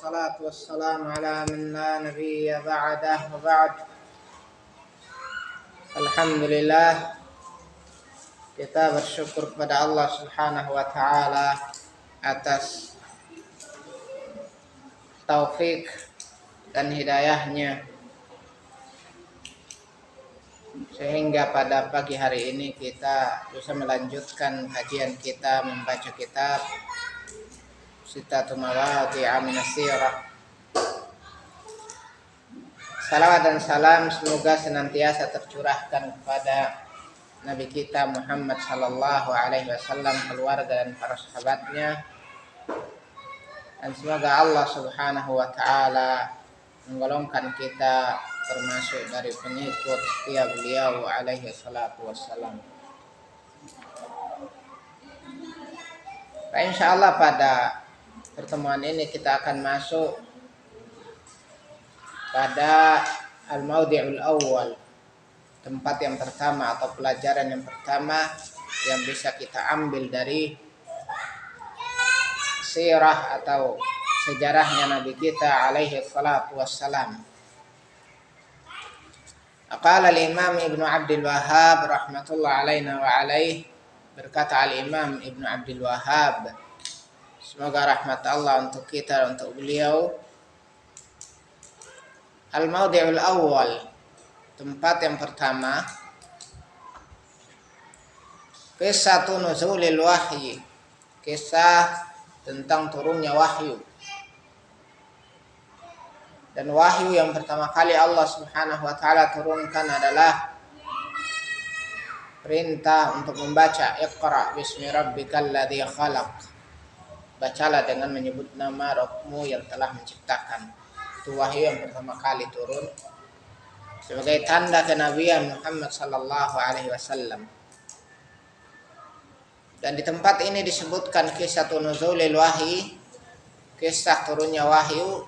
والصلاة والسلام على من لا نبي بعده وبعد. Alhamdulillah, kita bersyukur kepada Allah Subhanahu wa taala atas taufik dan hidayahnya sehingga pada pagi hari ini kita bisa melanjutkan kajian kita membaca kitab Sittatu Mawadhi'a Minas Sirah. Salawat dan salam semoga senantiasa tercurahkan kepada Nabi kita Muhammad sallallahu alaihi wasallam, keluarga dan para sahabatnya, dan semoga Allah Subhanahu wa taala menggolongkan kita termasuk dari pengikut setia beliau alaihi salatu wassalam. Nah, insyaallah pada pertemuan ini kita akan masuk pada al-maudhi'ul awwal, tempat yang pertama atau pelajaran yang pertama yang bisa kita ambil dari sirah atau sejarahnya Nabi kita alaihi salatu wassalam. Qala al-Imam Ibnu Abdul Wahhab rahmatullah alaina wa alaih, berkata al-Imam Ibnu Abdul Wahhab, semoga rahmat Allah untuk kita dan untuk beliau, al-maudhi'ul awwal, tempat yang pertama, kisah nuzulil wahyi, kisah tentang turunnya wahyu. Dan wahyu yang pertama kali Allah Subhanahu wa taala turunkan adalah perintah untuk membaca Iqra bismi rabbikal ladzi khalaq. Bacalah dengan menyebut nama Rabbmu yang telah menciptakan. Itu wahyu yang pertama kali turun sebagai tanda kenabian Muhammad sallallahu alaihi wasallam. Dan di tempat ini disebutkan kisah nuzulil wahyi, kisah turunnya wahyu.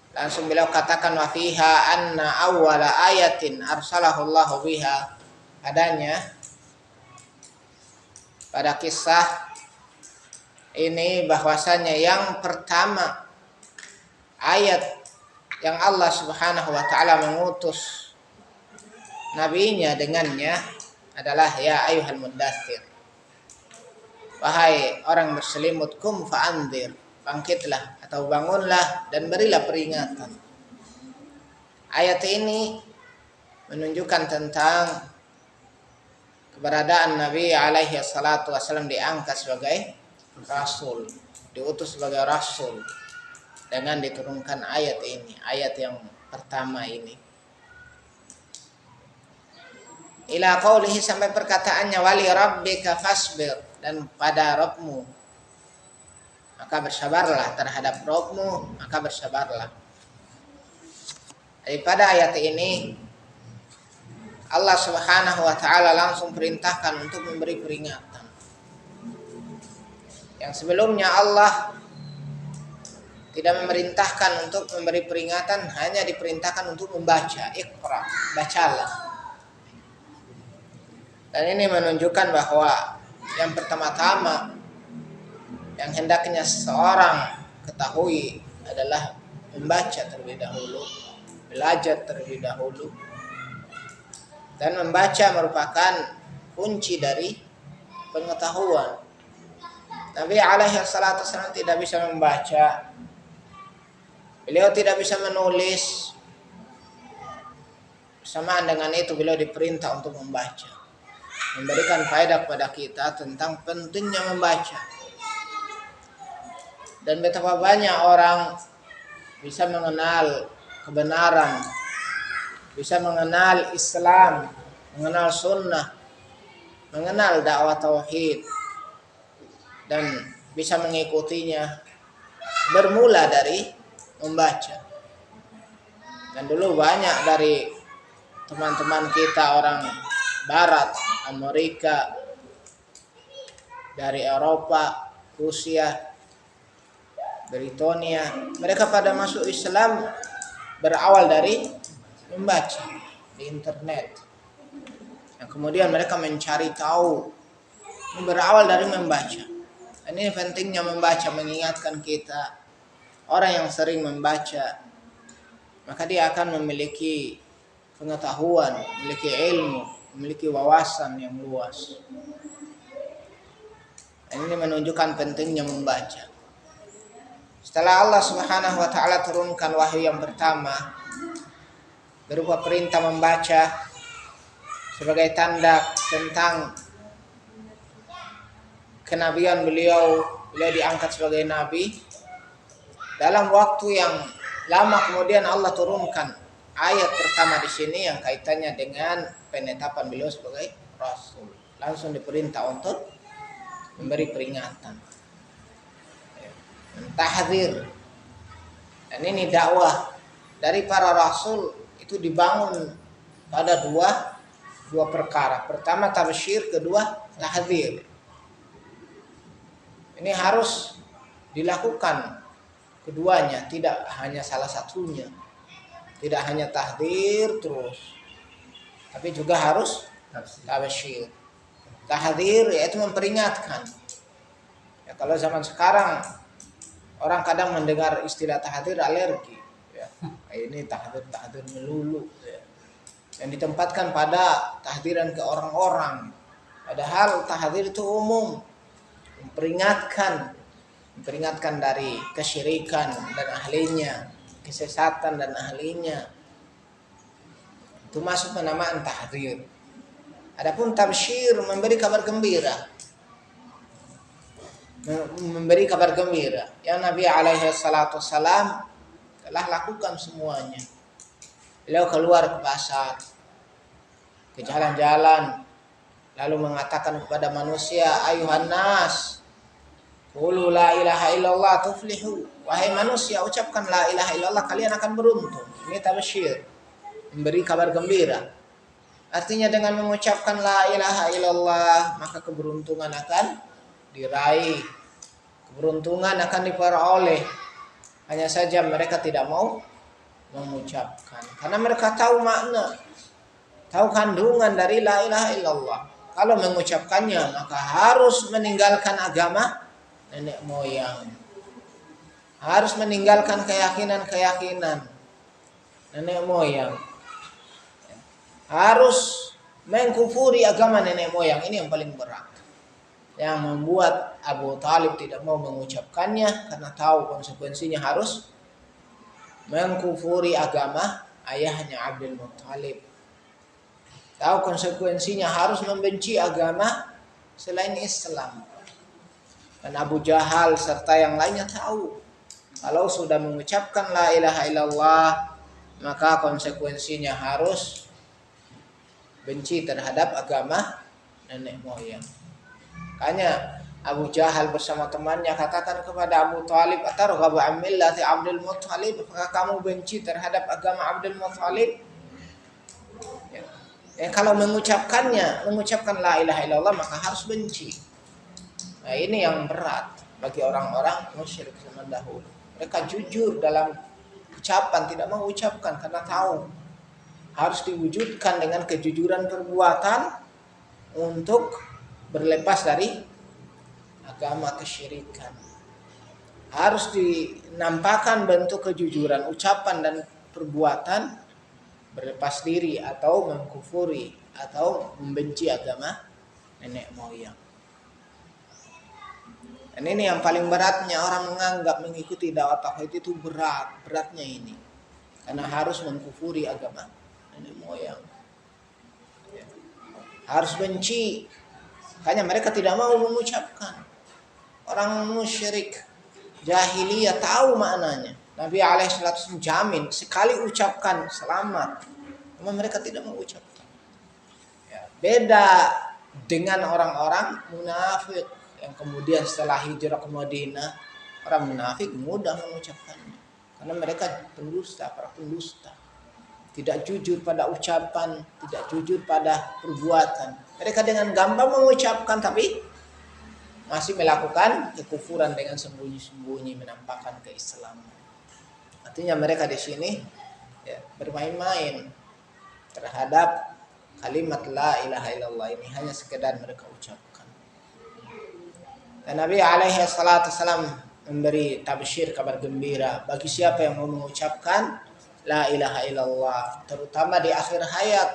Langsung beliau katakan wa fiha anna awwala ayatin arsalahu Allahu biha, adanya pada kisah ini bahwasanya yang pertama ayat yang Allah Subhanahu wa taala mengutus nabinya dengannya adalah ya ayyuhal muddatsir, wahai orang berselimut, kum fa'andzir, bangkitlah atau bangunlah dan berilah peringatan. Ayat ini menunjukkan tentang keberadaan Nabi alaihi salatu wasallam diangkat sebagai rasul, diutus sebagai rasul dengan diturunkan ayat ini, ayat yang pertama ini. Ila qaulihi, sampai perkataannya wali rabbika fasbir, dan pada Rabbmu maka bersabarlah, terhadap Rabbmu maka bersabarlah. Daripada ayat ini Allah Subhanahu wa taala langsung perintahkan untuk memberi peringatan. Yang sebelumnya Allah tidak memerintahkan untuk memberi peringatan, hanya diperintahkan untuk membaca, Iqra, bacalah. Dan ini menunjukkan bahwa yang pertama-tama yang hendaknya seseorang ketahui adalah membaca terlebih dahulu, belajar terlebih dahulu. Dan membaca merupakan kunci dari pengetahuan. Nabi alaihi salatu wasallam tidak bisa membaca, beliau tidak bisa menulis. Bersamaan dengan itu beliau diperintah untuk membaca, memberikan faedah kepada kita tentang pentingnya membaca. Dan betapa banyak orang bisa mengenal kebenaran, bisa mengenal Islam, mengenal sunnah, mengenal dakwah tauhid, dan bisa mengikutinya bermula dari membaca. Dan dulu banyak dari teman-teman kita orang Barat, Amerika, dari Eropa, Rusia, Britania, mereka pada masuk Islam berawal dari membaca di internet. Yang kemudian mereka mencari tahu, berawal dari membaca. Dan ini pentingnya membaca, mengingatkan kita orang yang sering membaca, maka dia akan memiliki pengetahuan, memiliki ilmu, memiliki wawasan yang luas. Ini menunjukkan pentingnya membaca. Setelah Allah Subhanahu wa taala turunkan wahyu yang pertama berupa perintah membaca sebagai tanda tentang kenabian beliau diangkat sebagai nabi. Dalam waktu yang lama kemudian Allah turunkan ayat pertama di sini yang kaitannya dengan penetapan beliau sebagai rasul. Langsung diperintah untuk memberi peringatan, tahdzir. Dan ini dakwah dari para rasul itu dibangun pada dua perkara. Pertama tabsyir, kedua tahdzir. Ini harus dilakukan keduanya, tidak hanya salah satunya. Tidak hanya tahdzir terus, tapi juga harus tabsyir. Tahdzir yaitu memperingatkan. Ya, kalau zaman sekarang orang kadang mendengar istilah tahdzir alergi. Ya, ini tahdzir melulu. Ya. Yang ditempatkan pada tahdziran ke orang-orang. Padahal tahdzir itu umum, memperingatkan dari kesyirikan dan ahlinya, kesesatan dan ahlinya. Itu masuk penamaan tahdzir. Adapun tabsyir memberi kabar gembira. Memberi kabar gembira. Yang Nabi alaihi salatu wassalam telah lakukan semuanya. Beliau keluar ke pasar, ke jalan-jalan, lalu mengatakan kepada manusia, ayuhan nas, qulu la ilaha illallah tuflihu. Wahai manusia, ucapkan la ilaha illallah, kalian akan beruntung. Ini tabsyir, memberi kabar gembira. Artinya dengan mengucapkan la ilaha illallah, maka keberuntungan akan diraih. Keberuntungan akan diperoleh. Hanya saja mereka tidak mau mengucapkan. Karena mereka tahu makna, tahu kandungan dari la ilaha illallah. Kalau mengucapkannya, maka harus meninggalkan agama nenek moyang. Harus meninggalkan keyakinan nenek moyang. Harus mengkufuri agama nenek moyang. Ini yang paling berat, yang membuat Abu Thalib tidak mau mengucapkannya karena tahu konsekuensinya harus mengkufuri agama ayahnya Abdul Muttalib. Tahu konsekuensinya harus membenci agama selain Islam. Dan Abu Jahal serta yang lainnya tahu kalau sudah mengucapkan la ilaha illallah, maka konsekuensinya harus benci terhadap agama nenek moyang. Makanya Abu Jahal bersama temannya katakan kepada Abu Thalib, atarghabu an millati Abdul Muttalib, apakah kamu benci terhadap agama Abdul Muttalib? Ya, kalau mengucapkan la ilaha illallah, maka harus benci. Nah, ini yang berat bagi orang-orang musyrik zaman dahulu. Mereka jujur dalam ucapan, tidak mau ucapkan karena tahu harus diwujudkan dengan kejujuran perbuatan untuk berlepas dari agama kesyirikan. Harus dinampakkan bentuk kejujuran ucapan dan perbuatan, berlepas diri atau mengkufuri atau membenci agama nenek moyang. Dan ini yang paling beratnya, orang menganggap mengikuti dakwah tauhid itu beratnya ini. Karena harus mengkufuri agama nenek moyang. Ya. Harus benci. Makanya mereka tidak mau mengucapkan. Orang musyrik jahiliyah tahu maknanya. Nabi alaihissalam jamin sekali ucapkan selamat. Cuma mereka tidak mau ucapkan. Ya. Beda dengan orang-orang munafik yang kemudian setelah hijrah ke Madinah, orang munafik mudah mengucapkannya. Karena mereka para pendusta. Tidak jujur pada ucapan, tidak jujur pada perbuatan. Mereka dengan gampang mengucapkan tapi masih melakukan kekufuran dengan sembunyi-sembunyi, menampakkan keislaman. Artinya mereka di sini ya, bermain-main terhadap kalimat la ilaha illallah ini, hanya sekedar mereka ucapkan. Dan Nabi alaihi salatu wasallam memberi tabsyir, kabar gembira bagi siapa yang mau mengucapkan la ilaha illallah, terutama di akhir hayat.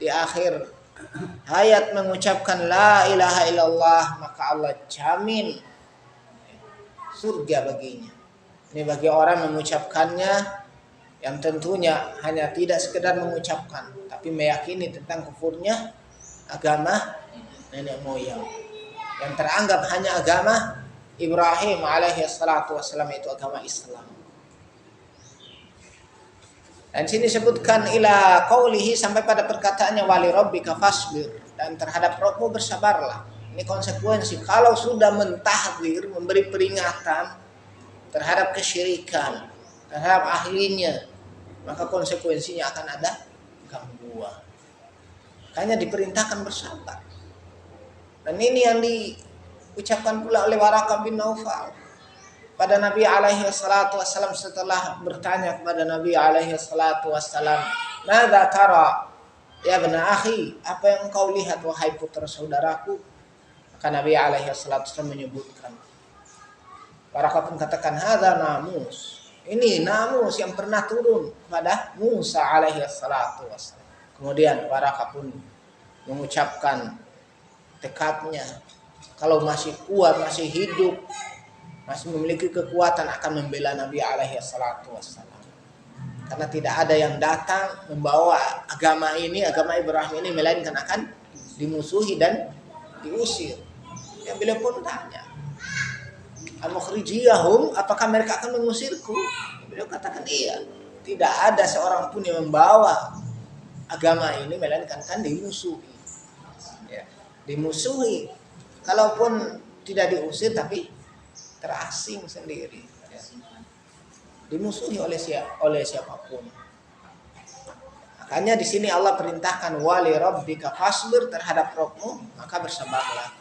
Di akhir hayat mengucapkan la ilaha illallah, maka Allah jamin surga baginya. Ini bagi orang mengucapkannya yang tentunya hanya tidak sekedar mengucapkan, tapi meyakini tentang kufurnya agama nenek moyang yang teranggap hanya agama Ibrahim alaihi salatu wassalam, itu agama Islam. Dan sini sebutkan ila qaulihi, sampai pada perkataannya wali rabbika fasbir, dan terhadap Rabbmu bersabarlah. Ini konsekuensi kalau sudah mentahdzir, memberi peringatan terhadap kesyirikan, terhadap ahlinya, maka konsekuensinya akan ada gangguan. Makanya diperintahkan bersabar. Dan ini yang diucapkan pula oleh Waraqah bin Naufal pada Nabi alaihi salatu wassalam setelah bertanya kepada Nabi alaihi salatu wassalam, "Madza tara ya ibn akhi?" Apa yang engkau lihat wahai putra saudaraku? Maka Nabi alaihi salatu wassalam menyebutkan. Waraqah pun katakan, "Hadza namus." Ini namus yang pernah turun kepada Musa alaihi salatu wassalam. Kemudian Waraqah pun mengucapkan tekadnya, kalau masih kuat, masih hidup, masih memiliki kekuatan, akan membela Nabi alaihi salatu wassalam. Karena tidak ada yang datang membawa agama ini, agama Ibrahim ini, melainkan akan dimusuhi dan diusir. Yang beliau pun tanya, "Al-mukhrijiyahum, apakah mereka akan mengusirku?" Beliau katakan, iya. Tidak ada seorang pun yang membawa agama ini melainkan akan dimusuhi. Ya, dimusuhi. Kalaupun tidak diusir tapi terasing sendiri. Ya. Dimusuhi oleh siapapun. Makanya di sini Allah perintahkan wali rabbika fasbir, terhadap Rabbmu maka bersabarlah.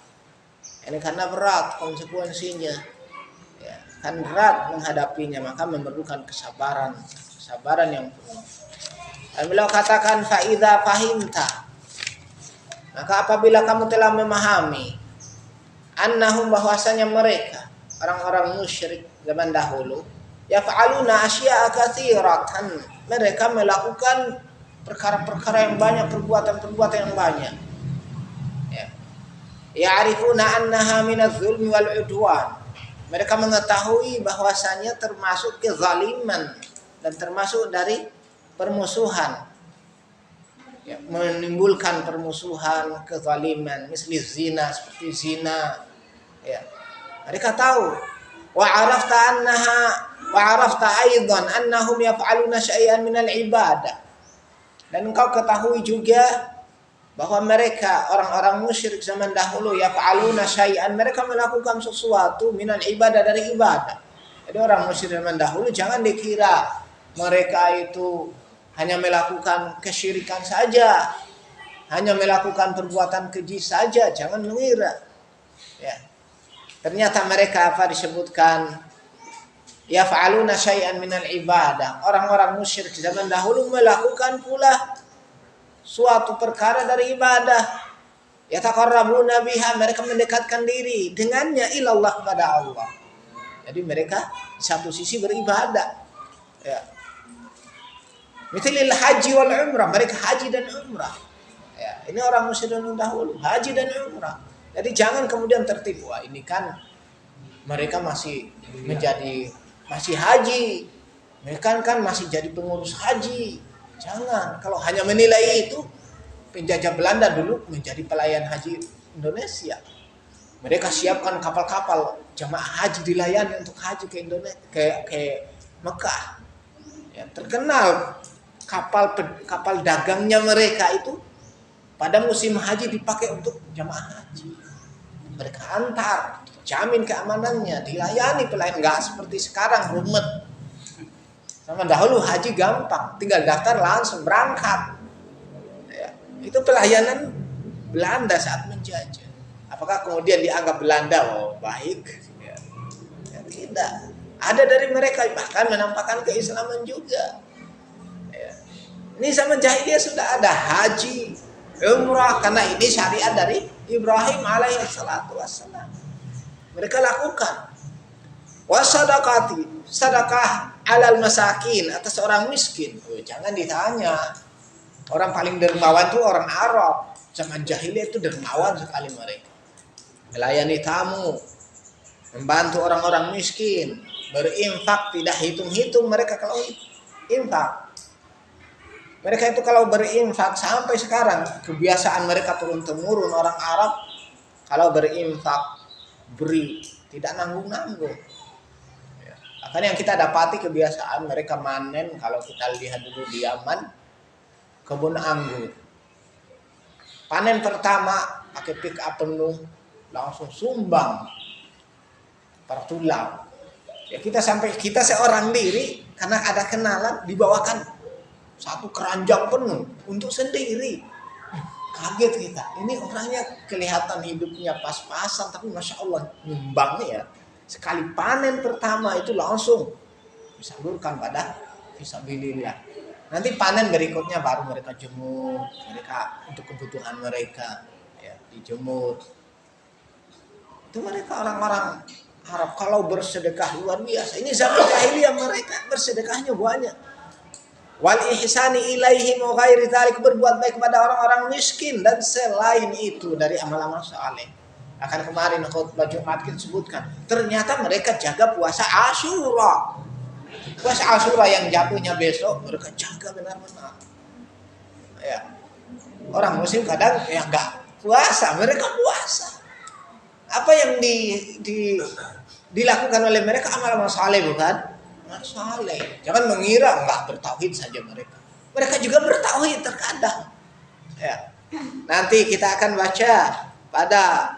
Ini karena berat konsekuensinya. Ya, kan berat menghadapinya, maka memerlukan kesabaran yang penuh. Dan beliau katakan fa idza fahimta, maka apabila kamu telah memahami annahum, bahwasanya mereka orang-orang musyrik zaman dahulu, yaf'aluna asya'a katsiratan, mereka melakukan perkara-perkara yang banyak, perbuatan-perbuatan yang banyak. Ya. Ya'rifuna annaha minadz-zulmi wal 'udwan. Mereka mengetahui bahwasanya termasuk kezaliman dan termasuk dari permusuhan. Ya, menimbulkan permusuhan, kezaliman, misli zina, seperti zina. Ya. Mereka tahu. Wa arafta aidan annahum yaf'aluna syai'an minal ibadah. Dan engkau ketahui juga bahwa mereka orang-orang musyrik zaman dahulu yaf'aluna syai'an, mereka melakukan sesuatu minal ibadah, dari ibadah. Jadi orang musyrik zaman dahulu jangan dikira mereka itu hanya melakukan kesyirikan saja, hanya melakukan perbuatan keji saja, jangan mengira. Ya. Ternyata mereka apa disebutkan yaf'aluna syai'an minal ibadah. Orang-orang musyrik zaman dahulu melakukan pula suatu perkara dari ibadah. Yataqarrabuna biha, mereka mendekatkan diri dengannya ilallah, kepada Allah. Jadi mereka di satu sisi beribadah. Ya. Mithlil haji wal umrah, mereka haji dan umrah. Ya, ini orang musyrik dahulu, haji dan umrah. Jadi jangan kemudian tertipu. Wah, ini kan mereka masih haji. Mereka kan masih jadi pengurus haji. Jangan, kalau hanya menilai itu, penjajah Belanda dulu menjadi pelayan haji Indonesia. Mereka siapkan kapal-kapal jamaah haji dilayani untuk haji ke Indonesia, ke Mekah. Ya, terkenal kapal dagangnya mereka itu pada musim haji dipakai untuk jamaah haji. Mereka antar, jamin keamanannya, dilayani pelayan, enggak seperti sekarang rumet. Sama dahulu haji gampang, tinggal daftar langsung berangkat. Ya, itu pelayanan Belanda saat menjajah. Apakah kemudian dianggap Belanda baik? Ya, tidak. Ada dari mereka bahkan menampakkan keislaman juga. Ya. Ini zaman jahiliyah sudah ada haji, umrah, karena ini syariat dari Ibrahim alaihi salatu wassalam. Mereka lakukan. Wasadaqati, sedekah alal masakin, atas orang miskin. Oh, jangan ditanya. Orang paling dermawan itu orang Arab. Zaman jahiliyah itu dermawan sekali mereka. Melayani tamu, membantu orang-orang miskin, berinfak tidak hitung-hitung mereka kalau infak. Mereka itu kalau berinfak sampai sekarang kebiasaan mereka turun-temurun orang Arab kalau berinfak beri tidak nanggung-nanggung. Ya. Akan yang kita dapati kebiasaan mereka manen kalau kita lihat dulu di Yaman kebun anggur. Panen pertama pakai pick up penuh langsung sumbang per tulang. Ya kita seorang diri karena ada kenalan dibawakan satu keranjang penuh untuk sendiri. Kaget kita. Ini orangnya kelihatan hidupnya pas-pasan tapi masya Allah nyumbangnya ya. Sekali panen pertama itu langsung disalurkan pada fisabilillah. Nanti panen berikutnya baru mereka jemur, mereka untuk kebutuhan mereka ya dijemur. Itu mereka orang-orang Arab kalau bersedekah luar biasa. Ini zaman jahiliyah mereka bersedekahnya banyak. Wal ihsani ilaihim wa ghairi dzalik, berbuat baik kepada orang-orang miskin dan selain itu dari amal-amal saleh. Akan kemarin khutbah Jumat kita sebutkan, ternyata mereka jaga puasa Asyura. Puasa Asyura yang jatuhnya besok mereka jaga benar-benar. Ya. Orang muslim kadang ya enggak puasa, mereka puasa. Apa yang dilakukan oleh mereka amal-amal saleh bukan? Amal saleh. Jangan mengira enggak bertauhid saja mereka. Mereka juga bertauhid terkadang. Ya. Nanti kita akan baca pada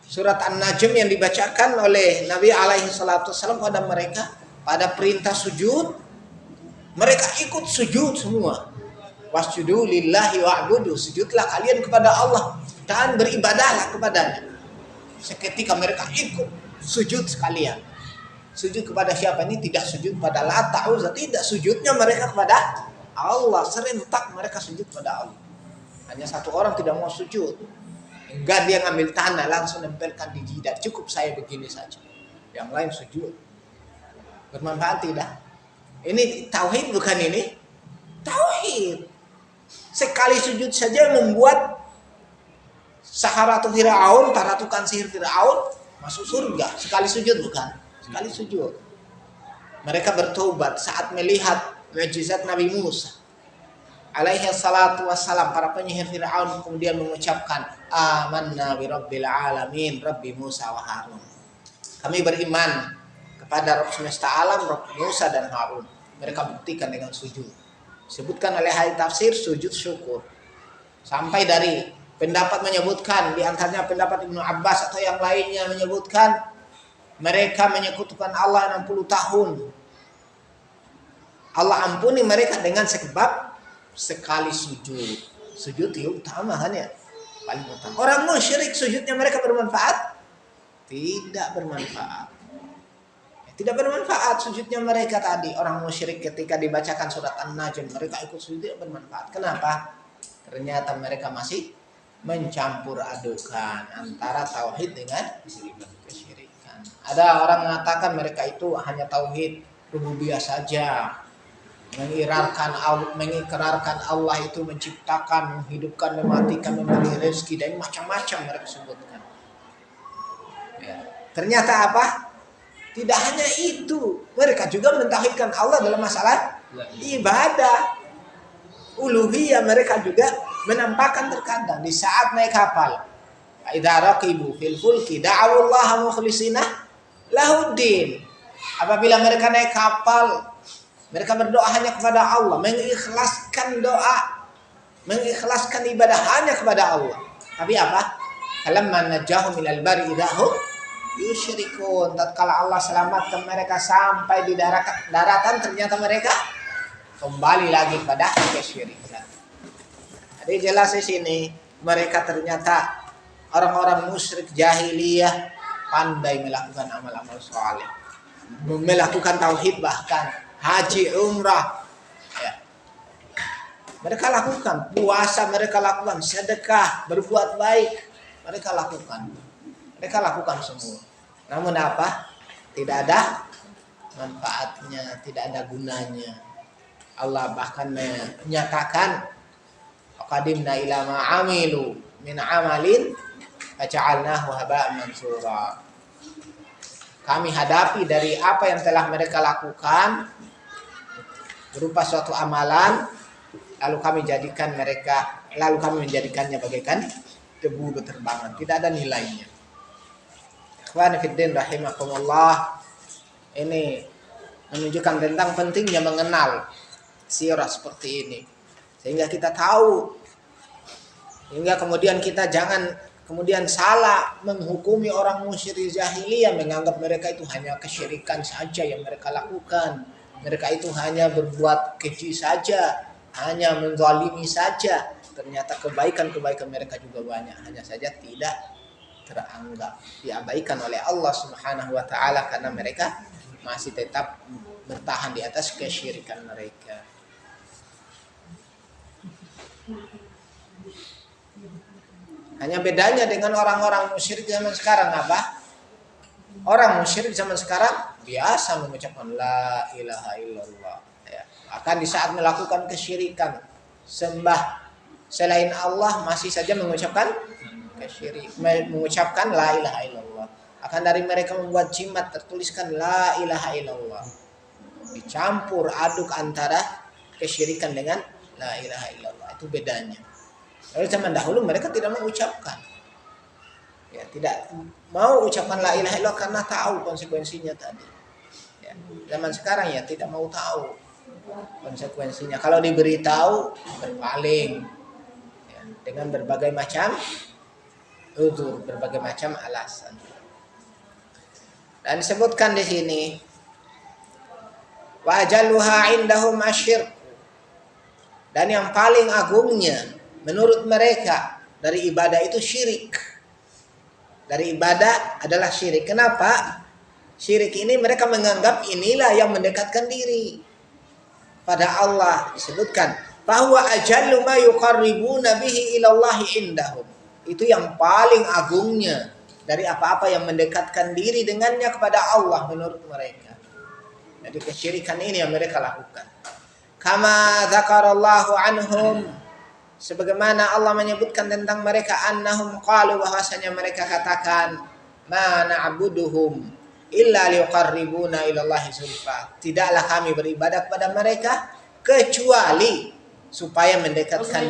surat An-Najm yang dibacakan oleh Nabi alaihi salatu wasallam pada mereka pada perintah sujud. Mereka ikut sujud semua. Wasjudu lillahi wa'budu, sujudlah kalian kepada Allah dan beribadahlah kepadanya. Seketika mereka ikut sujud sekalian. Sujud kepada siapa ini? Tidak sujud pada Lata, Uzza, tidak, sujudnya mereka kepada Allah. Serentak mereka sujud kepada Allah. Hanya satu orang tidak mau sujud. Enggak, dia ngambil tanah langsung nempelkan di jidat. Cukup saya begini saja. Yang lain sujud. Bermanfaat tidak? Ini tauhid bukan ini? Tauhid. Sekali sujud saja membuat Saharatu Fir'aun, para tukang sihir Fir'aun masuk surga. Sekali sujud bukan? Sekali sujud. Mereka bertobat saat melihat mukjizat Nabi Musa alaihi salatu wassalam. Para penyihir Fir'aun kemudian mengucapkan amanna bi rabbil alamin, Rabbi Musa wa Harun. Kami beriman kepada Rabb semesta alam, Rabb Musa dan Harun. Mereka buktikan dengan sujud. Sebutkan oleh ahli tafsir sujud syukur. Sampai dari pendapat menyebutkan, di antaranya pendapat Ibnu Abbas atau yang lainnya menyebutkan mereka menyekutukan Allah 60 tahun. Allah ampuni mereka dengan sebab sekali sujud. Sujud itu utama kan ya? Paling utama. Orang musyrik sujudnya mereka bermanfaat? Tidak bermanfaat. Tidak bermanfaat sujudnya mereka tadi. Orang musyrik ketika dibacakan surat An-Najm mereka ikut sujud tidak bermanfaat. Kenapa? Ternyata mereka masih mencampur adukan antara tauhid dengan kesyirikan. Ada orang mengatakan mereka itu hanya tauhid rububiyah saja. Mengikrarkan Allah itu menciptakan, menghidupkan, mematikan, memberi rezeki dan macam-macam mereka sebutkan. Ya. Ternyata apa? Tidak hanya itu, mereka juga mentauhidkan Allah dalam masalah ibadah. Uluhiyah mereka juga menampakkan terkadang di saat naik kapal. Idza raqibu fil fulki da'u Allah mukhlishina lahuddin. Apabila mereka naik kapal, mereka berdoa hanya kepada Allah, mengikhlaskan doa, mengikhlaskan ibadah hanya kepada Allah. Tapi apa? Falamma najahum ilal barri idahum yusyrikun. Tatkala Allah selamatkan mereka sampai di daratan, ternyata mereka kembali lagi pada kesyirikan. Jadi jelas di sini mereka ternyata orang-orang musyrik jahiliyah pandai melakukan amal-amal saleh, melakukan tauhid, bahkan haji umrah. Ya. Mereka lakukan puasa, mereka lakukan sedekah, berbuat baik, mereka lakukan semua. Namun apa? tidak ada manfaatnya, tidak ada gunanya. Allah bahkan menyatakan qadimna ila ma amilu min amalin faja'alnahu haba'an mansura. Kami hadapi dari apa yang telah mereka lakukan berupa suatu amalan, lalu kami menjadikannya bagaikan debu berterbangan, tidak ada nilainya. Ikhwan fiddin rahimakumullah, ini menunjukkan tentang pentingnya mengenal sirah seperti ini, sehingga kita tahu, sehingga kemudian kita jangan kemudian salah menghukumi orang musyrik jahiliyah, menganggap mereka itu hanya kesyirikan saja yang mereka lakukan, mereka itu hanya berbuat keji saja, hanya menzalimi saja. Ternyata kebaikan-kebaikan mereka juga banyak, hanya saja tidak teranggap, diabaikan oleh Allah Subhanahu wa taala karena mereka masih tetap bertahan di atas kesyirikan mereka. Hanya bedanya dengan orang-orang musyrik zaman sekarang apa? Orang musyrik zaman sekarang biasa mengucapkan la ilaha illallah. Ya. Akan di saat melakukan kesyirikan, sembah selain Allah masih saja mengucapkan la ilaha illallah. Akan dari mereka membuat jimat tertuliskan la ilaha illallah. Dicampur aduk antara kesyirikan dengan la ilaha illallah. Itu bedanya. Lalu zaman dahulu mereka tidak mengucapkan, ya, tidak mau ucapkan la ilaha illallah karena tahu konsekuensinya tadi. Ya, zaman sekarang ya tidak mau tahu konsekuensinya. Kalau diberitahu berpaling, ya, dengan berbagai macam uzur, berbagai macam alasan. Dan disebutkan di sini wa ajalluha indahum asyirk, dan yang paling agungnya menurut mereka dari ibadah itu syirik. Dari ibadah adalah syirik. Kenapa? Syirik ini mereka menganggap inilah yang mendekatkan diri pada Allah. Disebutkan bahwa ajallu ma yuqarribuna bihi ilallahi indahum. Itu yang paling agungnya dari apa-apa yang mendekatkan diri dengannya kepada Allah menurut mereka. Jadi kesyirikan ini yang mereka lakukan. Kama dzakarallahu anhum, sebagaimana Allah menyebutkan tentang mereka, annahum qalu, bahwasanya mereka katakan, ma na'buduhum illa liqarribuna ilallahi zulfa, tidaklah kami beribadah kepada mereka kecuali supaya mendekatkan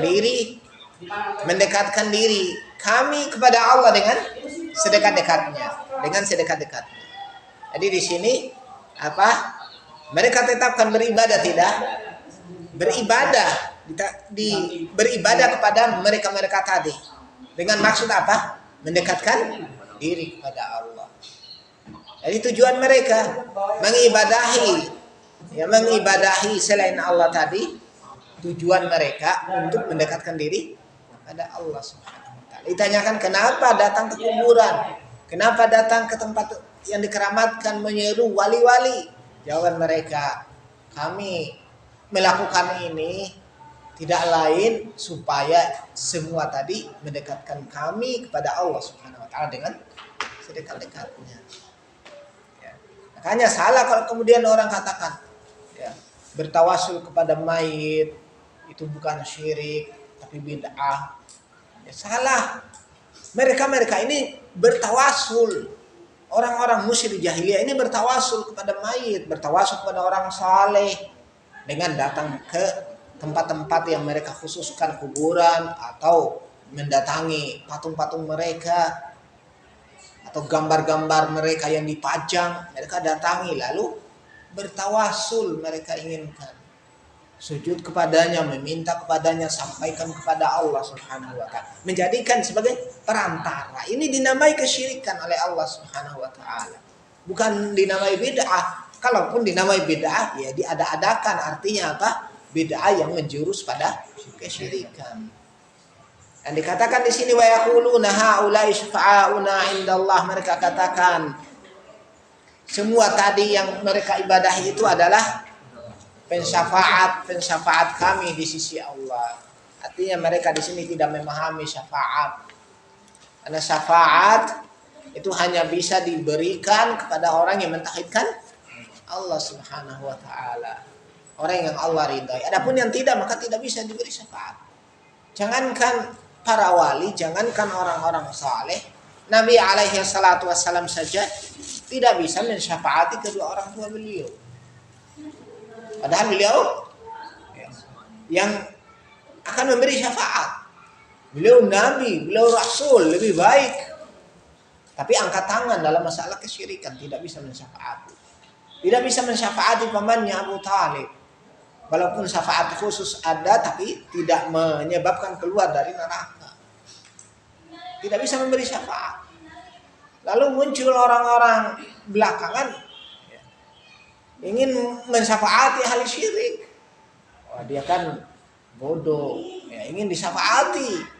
diri kami kepada Allah dengan sedekat-dekatnya. Jadi di sini apa? Mereka tetapkan beribadah, tidak beribadah, beribadah kepada mereka tadi dengan maksud apa? Mendekatkan diri kepada Allah. Jadi tujuan mereka mengibadahi selain Allah tadi, tujuan mereka untuk mendekatkan diri kepada Allah Subhanahu wa taala. Ditanyakan kenapa datang ke kuburan? Kenapa datang ke tempat yang dikeramatkan menyeru wali-wali? Jawaban mereka, kami melakukan ini tidak lain supaya semua tadi mendekatkan kami kepada Allah Subhanahu wa taala dengan sedekat-dekatnya. Ya. Makanya salah kalau kemudian orang katakan, ya, bertawasul kepada mayit itu bukan syirik tapi bid'ah. Ya, salah. Mereka ini bertawasul. Orang-orang musyrik jahiliyah ini bertawasul kepada mayit, bertawasul kepada orang saleh dengan datang ke tempat-tempat yang mereka khususkan, kuburan, atau mendatangi patung-patung mereka atau gambar-gambar mereka yang dipajang, mereka datangi lalu bertawasul, mereka inginkan sujud kepadanya, meminta kepadanya, sampaikan kepada Allah Subhanahu wa taala, menjadikan sebagai perantara. Ini dinamai kesyirikan oleh Allah Subhanahu wa taala. Bukan dinamai bid'ah. Kalaupun dinamai bid'ah, ya diada-adakan, artinya apa? Bid'ah yang menjurus pada kesyirikan. Dan dikatakan di sini wa yaquluna haula'i syufa'auna indallah, mereka katakan semua tadi yang mereka ibadahi itu adalah pensyafaat kami di sisi Allah. Artinya mereka di sini tidak memahami syafaat. Karena syafaat itu hanya bisa diberikan kepada orang yang mentauhidkan Allah Subhanahu wa taala. Orang yang Allah ridhai. Adapun yang tidak maka tidak bisa diberi syafaat. Jangankan para wali, jangankan orang-orang saleh, Nabi alaihi salatu wassalam saja tidak bisa mensyafaati kedua orang tua beliau. Padahal beliau yang akan memberi syafaat. Beliau nabi, beliau rasul, lebih baik. Tapi angkat tangan dalam masalah kesyirikan, tidak bisa mensyafaati. Tidak bisa mensyafaati pamannya Abu Talib. Walaupun syafaat khusus ada, tapi tidak menyebabkan keluar dari neraka. Tidak bisa memberi syafaat. Lalu muncul orang-orang belakangan ingin mensyafaati ahli syirik. Wah, dia kan bodoh, ya, ingin disyafaati.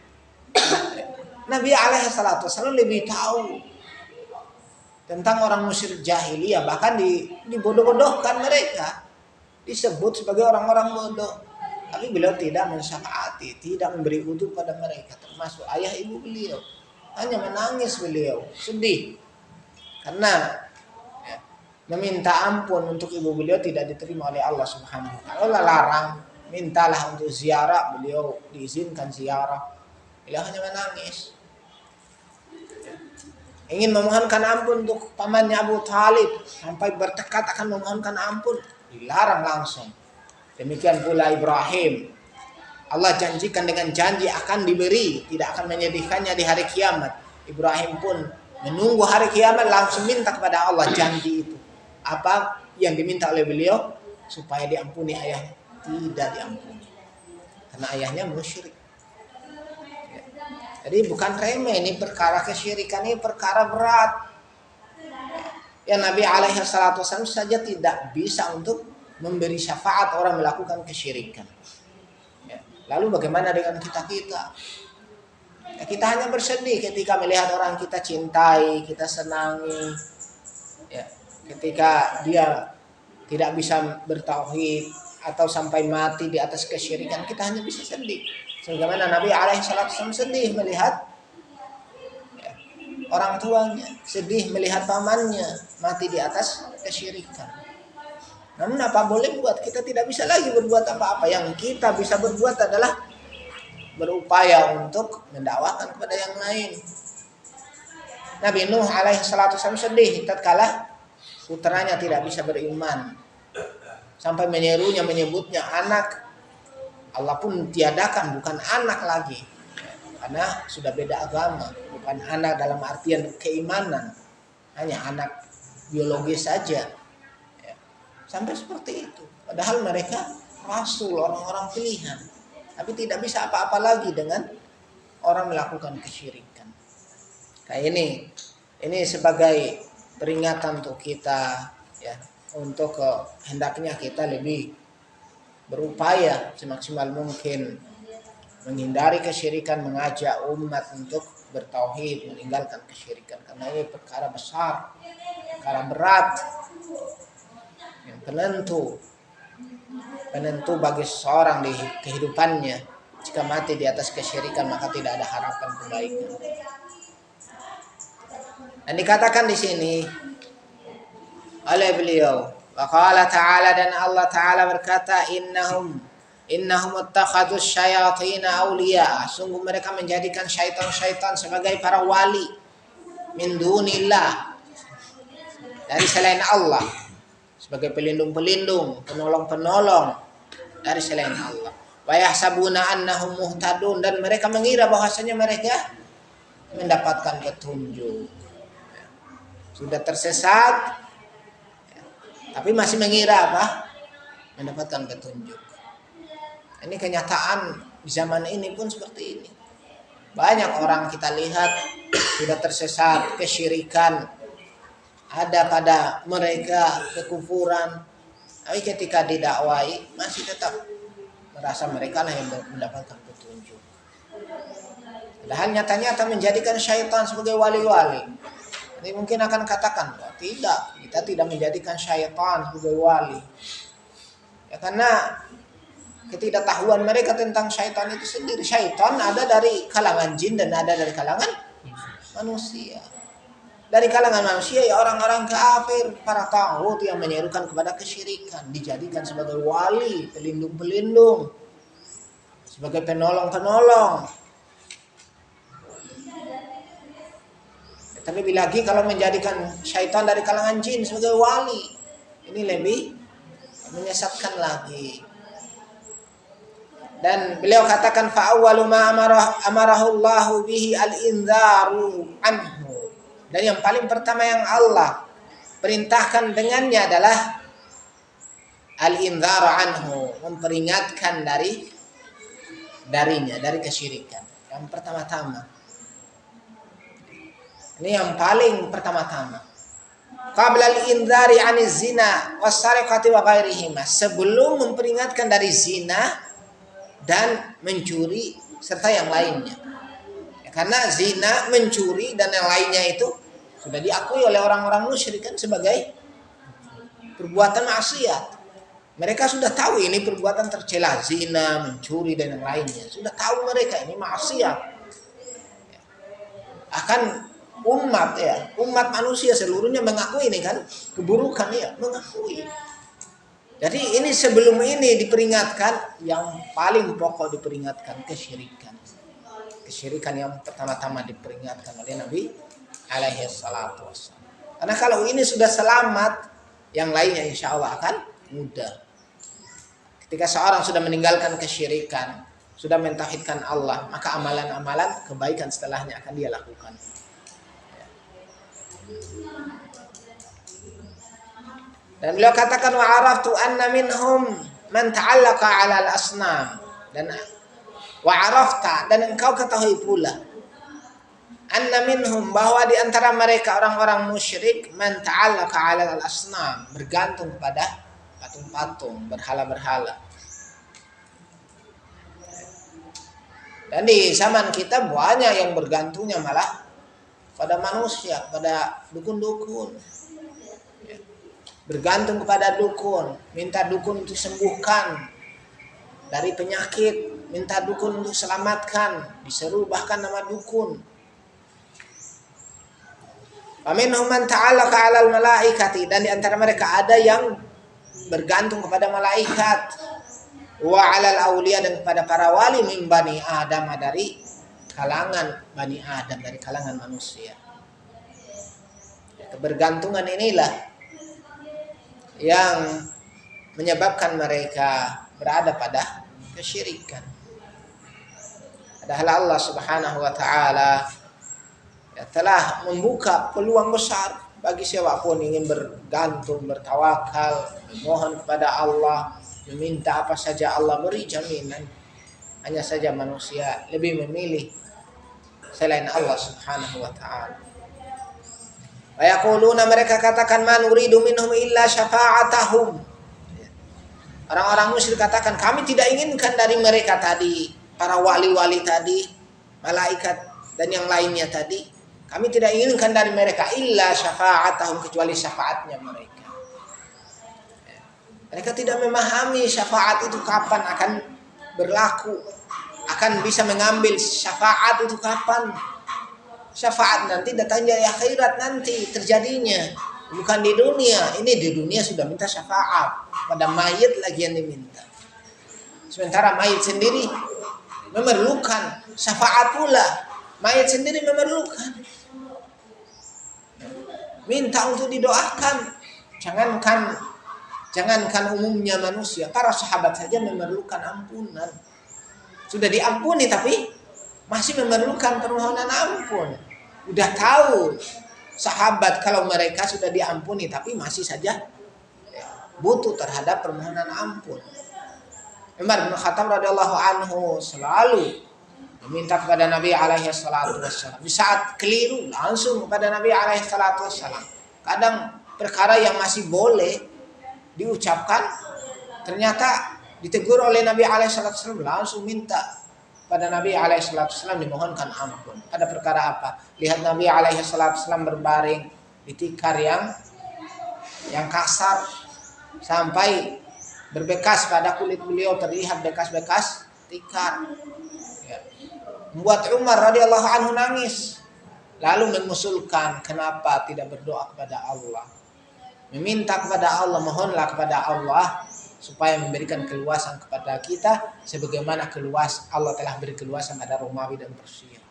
Nabi alaihi salatu wasallam lebih tahu tentang orang musyrik jahiliyah, bahkan dibodoh-bodohkan mereka, disebut sebagai orang-orang bodoh. Tapi beliau tidak mensyafaati, tidak memberi udhu pada mereka, termasuk ayah ibu beliau. Hanya menangis beliau, sedih karena meminta ampun untuk ibu beliau tidak diterima oleh Allah Subhanahu wa taala. Allah larang, mintalah untuk ziarah, beliau diizinkan ziarah. Beliau hanya menangis. Ingin memohonkan ampun untuk pamannya Abu Talib, sampai bertekad akan memohonkan ampun, dilarang langsung. Demikian pula Ibrahim, Allah janjikan dengan janji akan diberi, tidak akan menyedihkannya di hari kiamat. Ibrahim pun menunggu hari kiamat, langsung minta kepada Allah janji itu. Apa yang diminta oleh beliau? Supaya diampuni ayahnya. Tidak diampuni, karena ayahnya musyrik. Jadi bukan remeh, ini perkara kesyirikan, ini perkara berat. Ya, Nabi alaihi salatu wasallam saja tidak bisa untuk memberi syafaat orang melakukan kesyirikan. Ya. Lalu bagaimana dengan kita-kita? Ya, kita hanya bersedih ketika melihat orang kita cintai, kita senangi. Ya, ketika dia tidak bisa bertauhid atau sampai mati di atas kesyirikan, kita hanya bisa sedih. Sebagaimana Nabi alaihi salatu wasallam sedih melihat orang tuanya, sedih melihat pamannya mati di atas kesyirikan. Namun apa boleh buat, kita tidak bisa lagi berbuat apa-apa. Yang kita bisa berbuat adalah berupaya untuk mendakwakan kepada yang lain. Nabi Nuh alaihi salatu wasallam sedih tatkala putranya tidak bisa beriman, sampai menyebutnya anak. Allah pun tiadakan, bukan anak lagi, karena sudah beda agama. Bukan anak dalam artian keimanan, hanya anak biologis saja. Ya. Sampai seperti itu. Padahal mereka rasul, orang-orang pilihan, tapi tidak bisa apa-apa lagi dengan orang melakukan kesyirikan. Kayak ini sebagai peringatan untuk kita, ya, untuk hendaknya kita lebih berupaya semaksimal mungkin menghindari kesyirikan, mengajak umat untuk bertauhid, meninggalkan kesyirikan, karena ini perkara besar, perkara berat, yang penentu bagi seseorang di kehidupannya. Jika mati di atas kesyirikan maka tidak ada harapan kebaikan. Dan dikatakan di sini oleh beliau, wa qala ta'ala, dan Allah Ta'ala berkata, innahum ittakhadus syayatina awliya, sungguh mereka menjadikan syaitan-syaitan sebagai para wali min dunillah, dari selain Allah, sebagai pelindung-pelindung, penolong-penolong dari selain Allah. Wa yahsabuna annahum muhtadun, dan mereka mengira bahwasanya mereka mendapatkan petunjuk. Sudah tersesat tapi masih mengira apa? Mendapatkan petunjuk. Ini kenyataan di zaman ini pun seperti ini. Banyak orang kita lihat sudah tersesat, kesyirikan ada pada mereka, kekufuran. Tapi ketika didakwai masih tetap merasa mereka lah yang mendapatkan petunjuk. Padahal nyata-nyata menjadikan syaitan sebagai wali-wali. Jadi mungkin akan katakan, tidak, kita tidak menjadikan syaitan sebagai wali. Ya, karena ketidaktahuan mereka tentang syaitan itu sendiri. Syaitan ada dari kalangan jin dan ada dari kalangan manusia. dari kalangan manusia ya orang-orang kafir, para taghut yang menyerukan kepada kesyirikan, dijadikan sebagai wali, pelindung-pelindung, sebagai penolong-penolong. Tapi lagi kalau menjadikan syaitan dari kalangan jin sebagai wali, ini lebih menyesatkan lagi. Dan beliau katakan fa awwalu ma amarahu Allahu bihi al-inzaru anhu. Dan yang paling pertama yang Allah perintahkan dengannya adalah al-inzaru anhu, memperingatkan darinya, dari kesyirikan. Yang pertama-tama. Ini yang paling pertama-tama. Qabla al-inzari 'aniz zina was-sariqati wa ghairihima. Sebelum memperingatkan dari zina dan mencuri serta yang lainnya. Ya, karena zina, mencuri dan yang lainnya itu sudah diakui oleh orang-orang musyrik kan sebagai perbuatan maksiat. Mereka sudah tahu ini perbuatan tercela, zina, mencuri dan yang lainnya. Sudah tahu mereka ini maksiat. Akan umat manusia seluruhnya mengakui ini kan keburukan, ya, mengakui. Jadi ini sebelum ini diperingatkan, yang paling pokok diperingatkan kesyirikan. Kesyirikan yang pertama-tama diperingatkan oleh Nabi alaihi salatu wassalam. Karena kalau ini sudah selamat, yang lainnya insya Allah akan mudah. Ketika seorang sudah meninggalkan kesyirikan, sudah mentauhidkan Allah, maka amalan-amalan kebaikan setelahnya akan dia lakukan. Dan beliau katakan wa araftu anna minhum man ta'allaqa 'ala al-asnam, dan wa arafta, dan engkau ketahui pula anna minhum, bahwa di antara mereka orang-orang musyrik, man ta'allaqa 'ala al-asnam, bergantung pada patung-patung, berhala-berhala. Dan di zaman kita banyak yang bergantungnya malah pada manusia, pada dukun-dukun. Bergantung kepada dukun, minta dukun untuk sembuhkan dari penyakit, minta dukun untuk selamatkan, diseru bahkan nama dukun. Faminhum man ta'allaqa 'alal malaikati, dan di antara mereka ada yang bergantung kepada malaikat, wa 'alal auliya, dan kepada para wali, min bani Adam, dari kalangan Bani Adam, dari kalangan manusia. Kebergantungan inilah yang menyebabkan mereka berada pada kesyirikan. Padahal Allah Subhanahu wa taala telah membuka peluang besar bagi siapapun ingin bergantung, bertawakal, memohon kepada Allah, meminta apa saja Allah beri jaminan. Hanya saja manusia lebih memilih selain Allah Subhanahu wa taala. Wa yaquluna, mereka katakan, man nuridu minhum illa syafa'atahum. Orang-orang musyrik katakan, kami tidak inginkan dari mereka tadi, para wali-wali tadi, malaikat dan yang lainnya tadi, kami tidak inginkan dari mereka illa syafa'atahum, kecuali syafaatnya mereka. Mereka tidak memahami syafaat itu kapan akan berlaku, akan bisa mengambil syafaat itu kapan. Syafaat nanti datangnya di akhirat, nanti terjadinya, bukan di dunia. Ini di dunia sudah minta syafaat, pada mayit lagi yang diminta. Sementara mayit sendiri memerlukan syafaat pula. Mayit sendiri memerlukan, minta untuk didoakan. Jangankan umumnya manusia, para sahabat saja memerlukan ampunan. Sudah diampuni tapi masih memerlukan permohonan ampun. Udah tahu sahabat kalau mereka sudah diampuni tapi masih saja butuh terhadap permohonan ampun. Umar bin Khattab radhiyallahu anhu selalu meminta kepada Nabi alaihi salatu wassalam. Di saat keliru langsung kepada Nabi alaihi salatu wassalam. Kadang perkara yang masih boleh diucapkan ternyata ditegur oleh Nabi alaihi salatu wassalam, langsung minta pada Nabi alaihi salatu wassalam dimohonkan ampun. Ada perkara apa? Lihat Nabi alaihi salatu wassalam berbaring di tikar yang kasar sampai berbekas pada kulit beliau, terlihat bekas-bekas tikar. Ya. Membuat Umar radhiyallahu anhu nangis. lalu mengusulkan kenapa tidak berdoa kepada Allah. Meminta kepada Allah, mohonlah kepada Allah supaya memberikan keluasan kepada kita sebagaimana Allah telah beri keluasan pada Romawi dan Persia.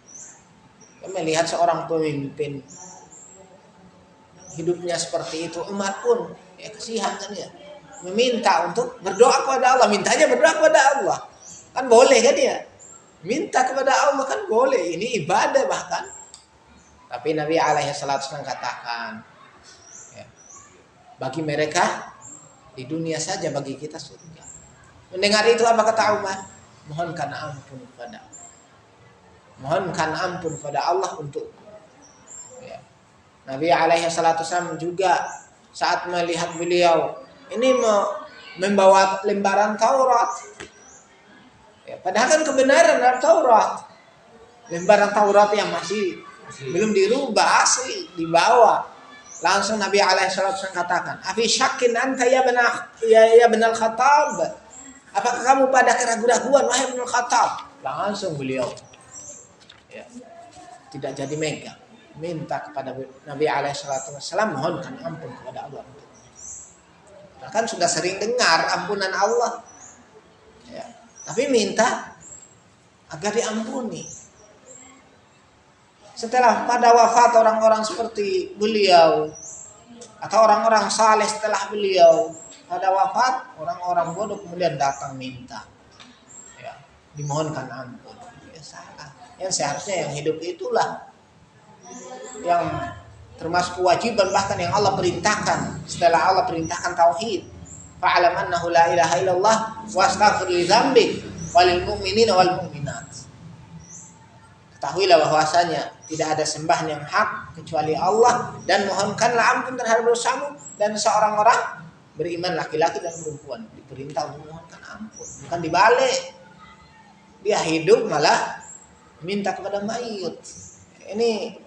Melihat seorang pemimpin hidupnya seperti itu, umat pun ya kasihan kan ya. Meminta untuk berdoa kepada Allah, mintanya berdoa kepada Allah. Kan boleh kan ya? Minta kepada Allah kan boleh, ini ibadah bahkan. Tapi Nabi alaihi salatu wasallam katakan, ya, bagi mereka di dunia saja, bagi kita surga. Mendengar itu apa kata Umar? Mohonkan ampun kepada Allah. Mohonkan ampun kepada Allah untuk ya. Nabi alaihi salatu wasallam juga saat melihat beliau ini membawa lembaran Taurat. Ya, padahal kan kebenaran dalam Taurat. Lembaran Taurat yang masih belum dirubah, asli dibawa. Langsung Nabi alaihi salatu wasallam katakan, "Afi syakin anta ya benal Khattab?" Apakah kamu pada keraguan-raguan wahai Ibnu Khattab? Langsung beliau ya, tidak jadi megang. Minta kepada Nabi alaihi salatu wasallam, mohonkan ampun kepada Allah. Bahkan sudah sering dengar ampunan Allah. Ya, tapi minta agar diampuni. Setelah pada wafat orang-orang seperti beliau atau orang-orang saleh setelah beliau pada wafat, orang-orang bodoh kemudian datang minta ya, dimohonkan ampun. Ya salah. Yang seharusnya yang hidup itulah yang termasuk kewajiban bahkan yang Allah perintahkan setelah Allah perintahkan tauhid. Fa'alam annahu la ilaha illallah wastaghfir li dzambik walil mu'minina wal mu'minat. Ketahuilah bahwasanya tidak ada sembahan yang hak kecuali Allah dan mohonkanlah ampun terhadap dosamu, dan seorang orang beriman laki-laki dan perempuan diperintah untuk memohonkan ampun, bukan dibalik. Dia hidup malah minta kepada mayit. Ini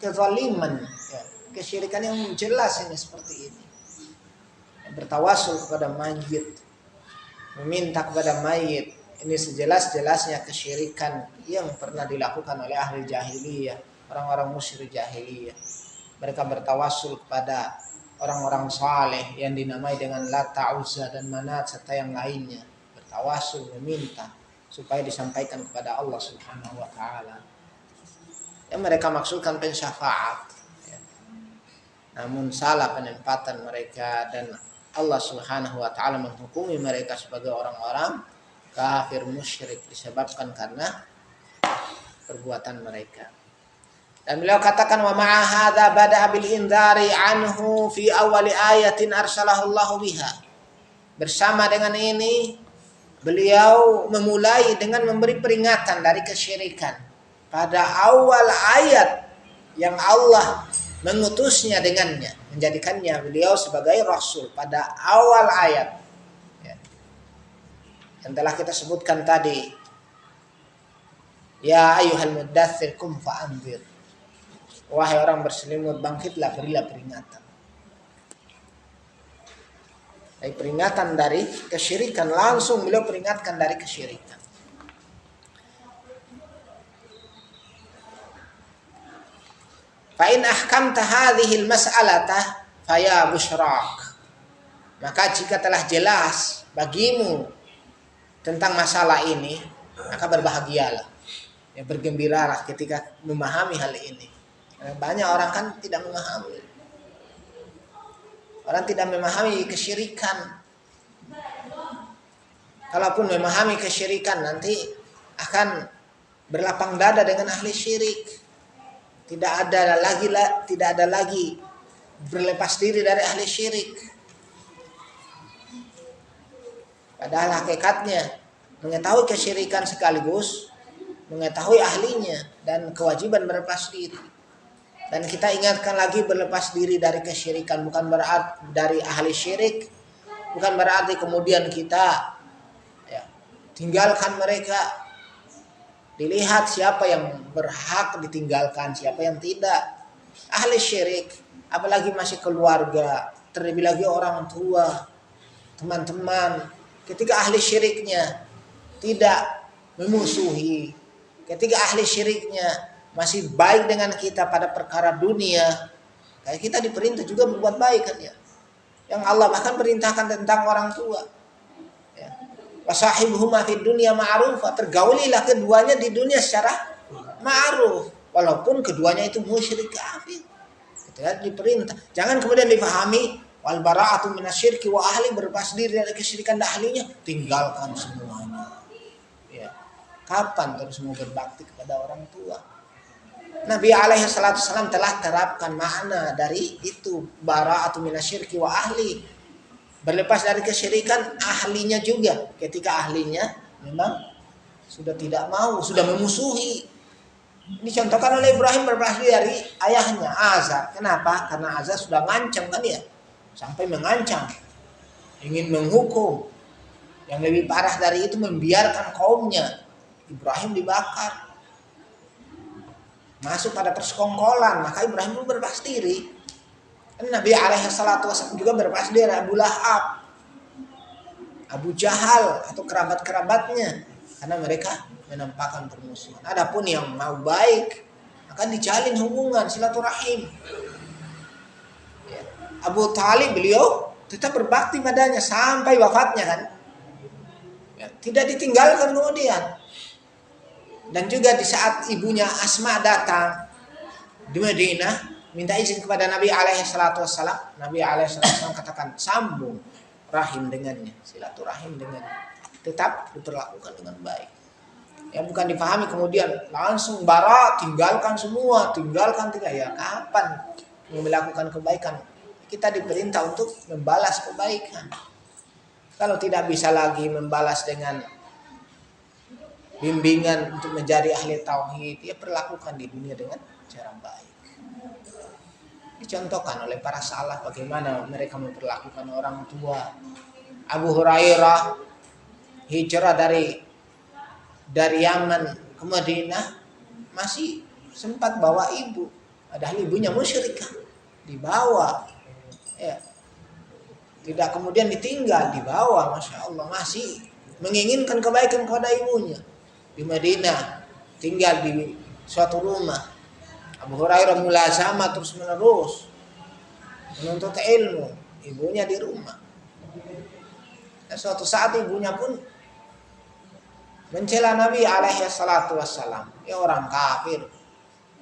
kezaliman ya, kesyirikan yang jelas ini seperti ini. Bertawasul kepada mayit, meminta kepada mayit, ini sejelas-jelasnya kesyirikan yang pernah dilakukan oleh ahli jahiliyah, orang-orang musyrik jahiliyah. Mereka bertawasul kepada orang-orang saleh yang dinamai dengan Lata, Uzza dan Manat serta yang lainnya. Bertawasul meminta supaya disampaikan kepada Allah Subhanahu wa taala. Yang mereka maksudkan pensyafaat. Ya. Namun salah penempatan mereka dan Allah Subhanahu wa taala menghukumi mereka sebagai orang-orang kafir musyrik disebabkan karena perbuatan mereka. Dan beliau katakan wa ma'a hadza bada'a bil indari anhu fi awwali ayatin arsalahu Allah biha. Bersama dengan ini beliau memulai dengan memberi peringatan dari kesyirikan pada awal ayat yang Allah mengutusnya dengannya, menjadikannya beliau sebagai rasul pada awal ayat. Yang telah kita sebutkan tadi, ya ayyuhal muddatsir qum fa'anzir, wahai orang berselimut bangkitlah, berilah peringatan. Dari peringatan dari kesyirikan, langsung beliau peringatkan dari kesyirikan. Fa in ahkamta hadhil mas'alata faya busyrak, maka jika telah jelas bagimu tentang masalah ini, maka berbahagialah, ya, bergembiralah ketika memahami hal ini. Karena banyak orang kan tidak memahami. Orang tidak memahami kesyirikan. Kalaupun memahami kesyirikan, nanti akan berlapang dada dengan ahli syirik. Tidak ada lagi berlepas diri dari ahli syirik. Padahal hakikatnya mengetahui kesyirikan sekaligus mengetahui ahlinya dan kewajiban berlepas diri. Dan kita ingatkan lagi, berlepas diri dari kesyirikan bukan berarti dari ahli syirik, bukan berarti kemudian kita ya, tinggalkan mereka. Dilihat siapa yang berhak ditinggalkan, siapa yang tidak. Ahli syirik, apalagi masih keluarga, terlebih lagi orang tua, teman-teman. Ketika ahli syiriknya tidak memusuhi, ketika ahli syiriknya masih baik dengan kita pada perkara dunia, kayak kita diperintah juga berbuat baik kan ya. Yang Allah bahkan perintahkan tentang orang tua. Ya. Wasahibuhuma fid dunya ma'rufa, tergaulilah keduanya di dunia secara ma'ruf, walaupun keduanya itu musyrik kafir. Kita diperintah. Jangan kemudian difahami wal bara'atu minasyirki wa ahli, berlepas diri dari kesyirikan dan ahlinya, tinggalkan semuanya. Ya. Kapan terus mau berbakti kepada orang tua? Nabi alaihi salatu wasallam telah terapkan makna dari itu, bara'atu minasyirki wa ahli, berlepas dari kesyirikan, ahlinya juga. Ketika ahlinya memang sudah tidak mau, sudah memusuhi. Ini contohkan oleh Ibrahim berlepas diri dari ayahnya Azar. Kenapa? Karena Azar sudah ngancam kan ya, sampai mengancam, ingin menghukum. Yang lebih parah dari itu membiarkan kaumnya Ibrahim dibakar, masuk pada persekongkolan. Maka Ibrahim pun berlepas diri. Nabi alaihi salatu wasallam juga berlepas diri dari Abu Lahab, Abu Jahal atau kerabat-kerabatnya, karena mereka menampakkan permusuhan. Adapun yang mau baik akan dijalin hubungan silaturahim. Ya. Abu Talib beliau tetap berbakti padanya sampai wafatnya kan. Ya. Tidak ditinggalkan kemudian. Dan juga di saat ibunya Asma datang di Madinah minta izin kepada Nabi alaihi salatu wassalam, Nabi alaihi salatu wassalam katakan sambung rahim dengannya, silaturahim dengannya, tetap diperlakukan dengan baik. Ya, bukan dipahami kemudian langsung bara, tinggalkan semua, tinggalkan tidak. Ya, kapan melakukan kebaikan? Kita diperintah untuk membalas kebaikan. Kalau tidak bisa lagi membalas dengan bimbingan untuk menjadi ahli tauhid, ya perlakukan di dunia dengan cara baik. Dicontohkan oleh para salaf bagaimana mereka memperlakukan orang tua. Abu Hurairah hijrah dari Yaman ke Madinah masih sempat bawa ibu, padahal ibunya musyrikah, dibawa. Ya. Tidak kemudian ditinggal, dibawa, masya Allah, masih menginginkan kebaikan kepada ibunya. Di Madinah tinggal di suatu rumah. Abu Hurairah mulazamah terus menerus menuntut ilmu, ibunya di rumah. Dan suatu saat ibunya pun mencela Nabi alaihi salatu wassalam. Ya, orang kafir,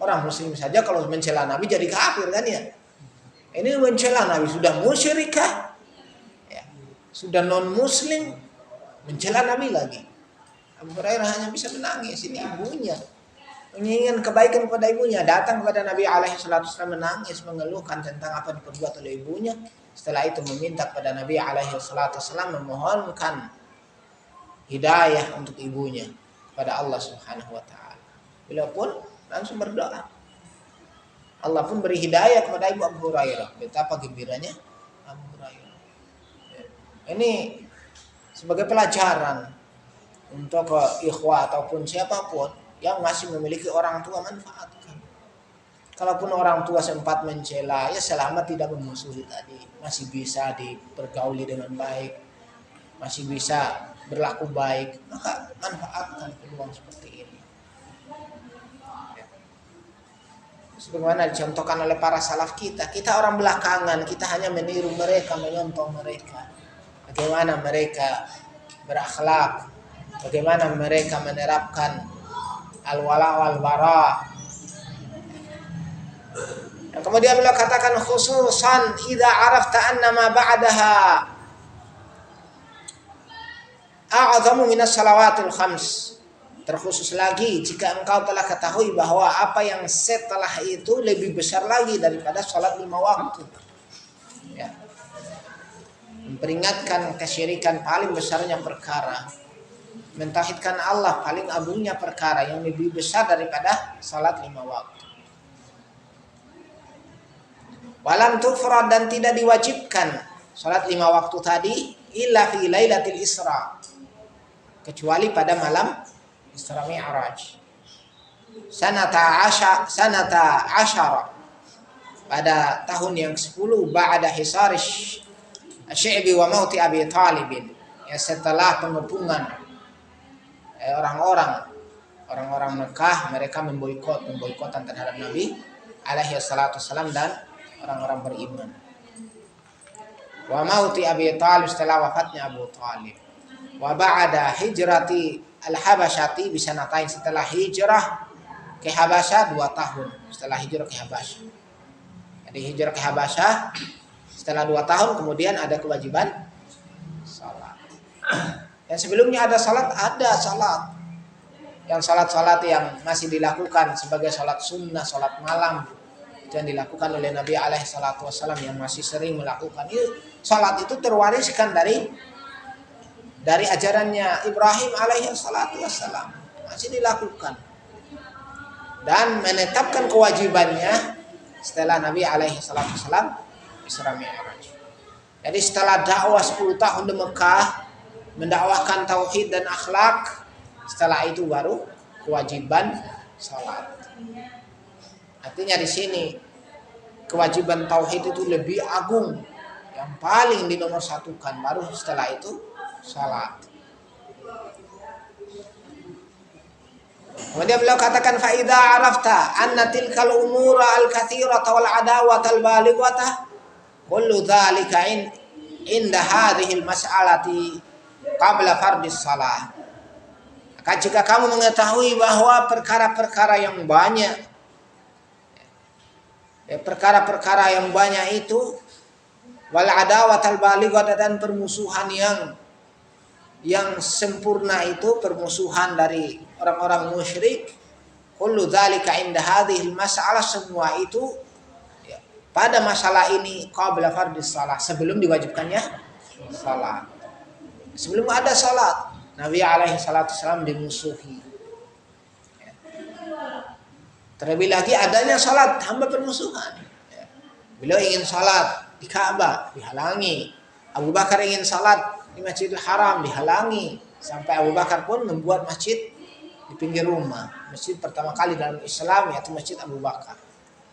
orang muslim saja kalau mencela Nabi jadi kafir kan ya. Ini mencela Nabi sudah musyrikah, ya, sudah non muslim, mencela Nabi lagi. Abu Hurairah hanya bisa menangis. Ini ibunya menginginkan kebaikan kepada ibunya, datang kepada Nabi alaihi salatu wasallam menangis, mengeluhkan tentang apa yang diperbuat oleh ibunya. Setelah itu meminta kepada Nabi alaihi salatu wasallam, memohonkan hidayah untuk ibunya kepada Allah Subhanahu wa taala. Beliau pun langsung berdoa. Allah pun beri hidayah kepada ibu Abu Hurairah. Betapa gembiranya Abu Hurairah. Ini sebagai pelajaran untuk ikhwah ataupun siapapun yang masih memiliki orang tua, manfaatkan. Kalaupun orang tua sempat mencela, ya selama tidak memusuhi tadi, masih bisa dipergauli dengan baik, masih bisa berlaku baik, maka manfaatkan peluang seperti ini. Sebagaimana dicontohkan oleh para salaf kita orang belakangan, kita hanya meniru mereka, menyontoh mereka. Bagaimana mereka berakhlak, bagaimana mereka menerapkan al-wala wal bara. Dan kemudian beliau katakan khususan idza arafta anna ma ba'daha a'zamu minas salawatil khams. Terkhusus lagi jika engkau telah ketahui bahwa apa yang setelah itu lebih besar lagi daripada salat 5 waktu. Ya. Memperingatkan kesyirikan paling besarnya perkara, mentauhidkan Allah paling agungnya perkara yang lebih besar daripada salat 5 waktu. Walam tufrad, dan tidak diwajibkan salat 5 waktu tadi illa fi lailatul Isra, kecuali pada malam Isra Mi'raj. Sanata asyara, pada tahun yang 10 ba'da hisar asy-syi'bi wa mauti Abi Talib, ya setelah pengepungan orang-orang Orang-orang Mekah mereka memboikotan terhadap Nabi alaihi salatu wassalam dan orang-orang beriman. Wa mauti Abi Thalib, setelah wafatnya Abu Thalib. Wa ba'da hijrati al-Habasyati bisanatain, setelah hijrah ke Habasyah 2 tahun. Setelah hijrah ke Habasyah. Jadi hijrah ke Habasyah setelah 2 tahun kemudian ada kewajiban salat. Yang sebelumnya ada salat, yang salat yang masih dilakukan sebagai salat sunnah, salat malam, itu yang dilakukan oleh Nabi alaihi salatu wassalam, yang masih sering melakukan. Salat itu terwariskan dari ajarannya Ibrahim alaihi salatu wassalam, masih dilakukan dan menetapkan kewajibannya setelah Nabi alaihi salatu wassalam Isra Mi'raj. Jadi setelah dakwah 10 tahun di Mekah mendakwahkan tauhid dan akhlak, setelah itu baru kewajiban salat. Artinya di sini kewajiban tauhid itu lebih agung, yang paling dinomorsatukan, baru setelah itu salat. Kemudian beliau katakan fa idza arafta anna tilkal umura al-katsirata wal adawata al-balighata kullu dzalika inda hadhihi al-mas'alati qabla fardhis shalah. Maka jika kamu mengetahui bahwa perkara-perkara yang banyak, itu wal adawat al balighah, dan permusuhan yang sempurna, itu permusuhan dari orang-orang musyrik, kullu dzalika inda hadhil masalah, semua itu ya, pada masalah ini qabla fardhis shalah, sebelum diwajibkannya salat. Sebelum ada salat Nabi alaihi salatu wasallam dimusuhi. Terlebih lagi adanya salat hamba permusuhan. Beliau ingin salat di Ka'bah, dihalangi. Abu Bakar ingin salat di Masjidil Haram, dihalangi. Sampai Abu Bakar pun membuat masjid di pinggir rumah. Masjid pertama kali dalam Islam yaitu Masjid Abu Bakar.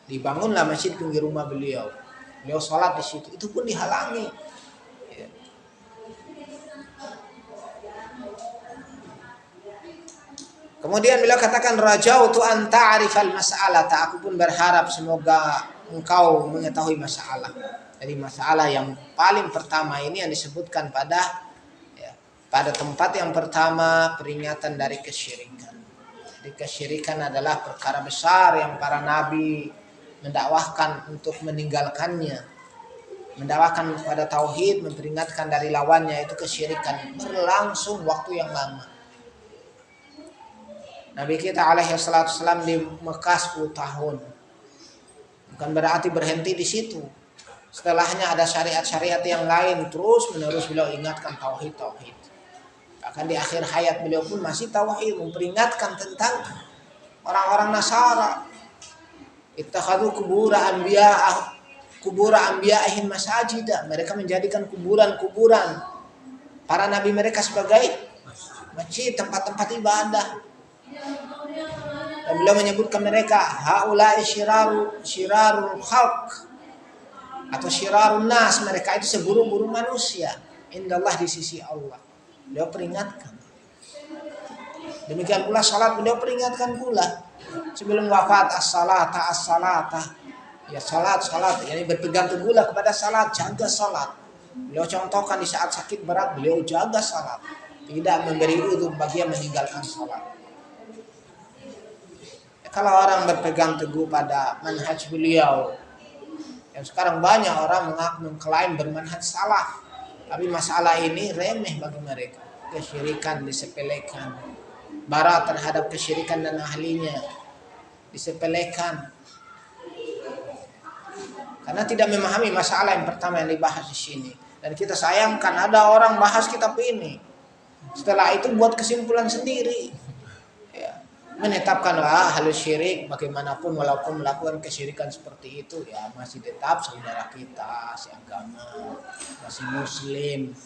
Dibangunlah masjid pinggir rumah beliau. Beliau salat di situ, itu pun dihalangi. Kemudian beliau katakan rajautu an ta'rifal mas'alata, aku pun berharap semoga engkau mengetahui masalah. Jadi masalah yang paling pertama ini yang disebutkan pada tempat yang pertama, peringatan dari kesyirikan. Jadi kesyirikan adalah perkara besar yang para nabi mendakwahkan untuk meninggalkannya. Mendakwahkan pada tauhid, memperingatkan dari lawannya, itu kesyirikan, berlangsung waktu yang lama. Nabi kita alaihi salatu wasallam di Mekah 10 tahun. Bukan berarti berhenti di situ. Setelahnya ada syariat-syariat yang lain, terus menerus beliau ingatkan tauhid. Bahkan di akhir hayat beliau pun masih tauhid, memperingatkan tentang orang-orang Nasara. Ittakhadhu qubura anbiya'ihim masajida. Mereka menjadikan kuburan-kuburan para nabi mereka sebagai masjid, tempat-tempat ibadah. Dan beliau menyebutkan mereka haula'i syirarul khalq atau syirarun nas, mereka itu seburuk-buruk manusia indallah, di sisi Allah. Beliau peringatkan. Demikian pula salat, beliau peringatkan pula sebelum wafat, as-salata. Ya salat, yani berpegang teguhlah kepada salat, jaga salat. Beliau contohkan di saat sakit berat, beliau jaga salat, tidak memberi udzur bagi yang meninggalkan salat. Kalau orang berpegang teguh pada manhaj beliau, yang sekarang banyak orang mengklaim bermanhaj salah, tapi masalah ini remeh bagi mereka. Kesyirikan disepelekan, bara terhadap kesyirikan dan ahlinya disepelekan, karena tidak memahami masalah yang pertama yang dibahas di sini. Dan kita sayangkan ada orang bahas kitab ini, setelah itu buat kesimpulan sendiri. Menetapkan halus syirik, bagaimanapun walaupun melakukan kesyirikan seperti itu, ya masih tetap saudara kita, seagama, masih muslim.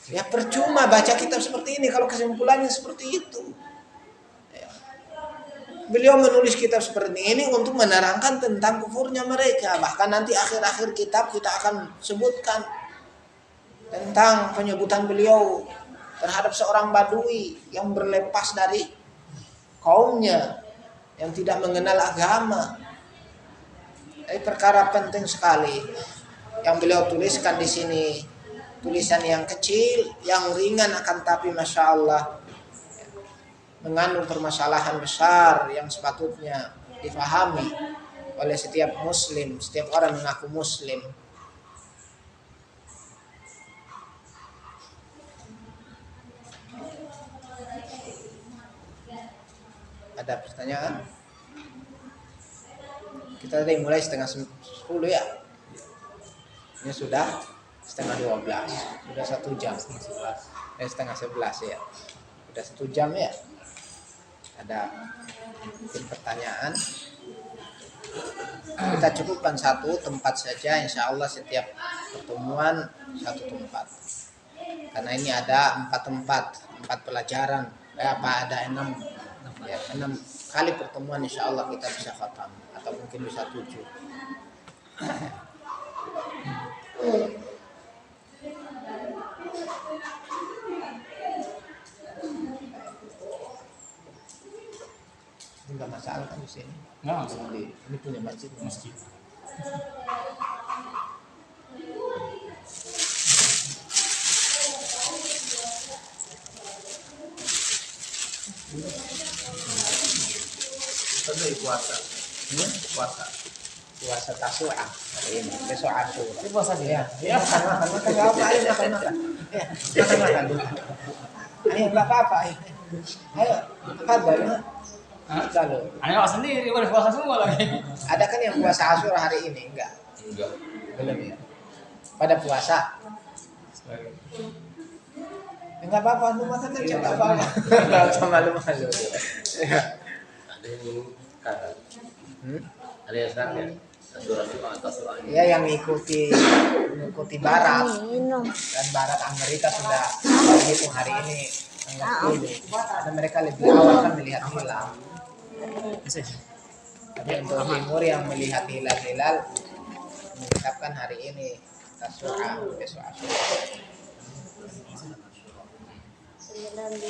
Ya percuma baca kitab seperti ini kalau kesimpulannya seperti itu. Ya. Beliau menulis kitab seperti ini untuk menerangkan tentang kufurnya mereka. Bahkan nanti akhir-akhir kitab kita akan sebutkan tentang penyebutan beliau terhadap seorang badui yang berlepas dari kaumnya yang tidak mengenal agama. Ini perkara penting sekali yang beliau tuliskan di sini. Tulisan yang kecil, yang ringan akan tapi masya Allah mengandung permasalahan besar yang sepatutnya difahami oleh setiap muslim, setiap orang mengaku muslim. Ada pertanyaan? Kita tadi mulai 9:30 ya. Ini sudah 10:30, sudah 1 jam. 10:30 ya. Sudah 1 jam ya. Ada mungkin pertanyaan? Kita cukupkan satu tempat saja, insya Allah setiap pertemuan satu tempat. Karena ini ada 4 tempat, 4 pelajaran. Ada 6 ya, 6 kali pertemuan insya Allah kita bisa khatam atau mungkin bisa 7. Enggak masalah kan di sini. Nggak, Ini punya masjid. Tadi puasa. Puasa Tasu'a hari ini, besok Asyura. Ini puasa dia. Ya, makan enggak apa, ayo makan. Ya, makan dulu. Ayo enggak apa-apa. Ayo, apa ya? Kalau Anak sendiri boleh puasa semua lagi. ada kan yang puasa Asyura hari ini? Enggak. Belum ya. Pada puasa. Enggak apa-apa, lu makan aja enggak apa-apa. Enggak usah malu-malu. Ada yang minum karat, ada yang sekarang ya Tasu'a. Ya yang mengikuti barat dan barat Amerika sudah hitung hari ini tanggal 10. Karena mereka lebih awal kan melihat hilal. Tapi untuk timur yang melihat hilal menetapkan hari ini Tasu'a, besok Asyura. 19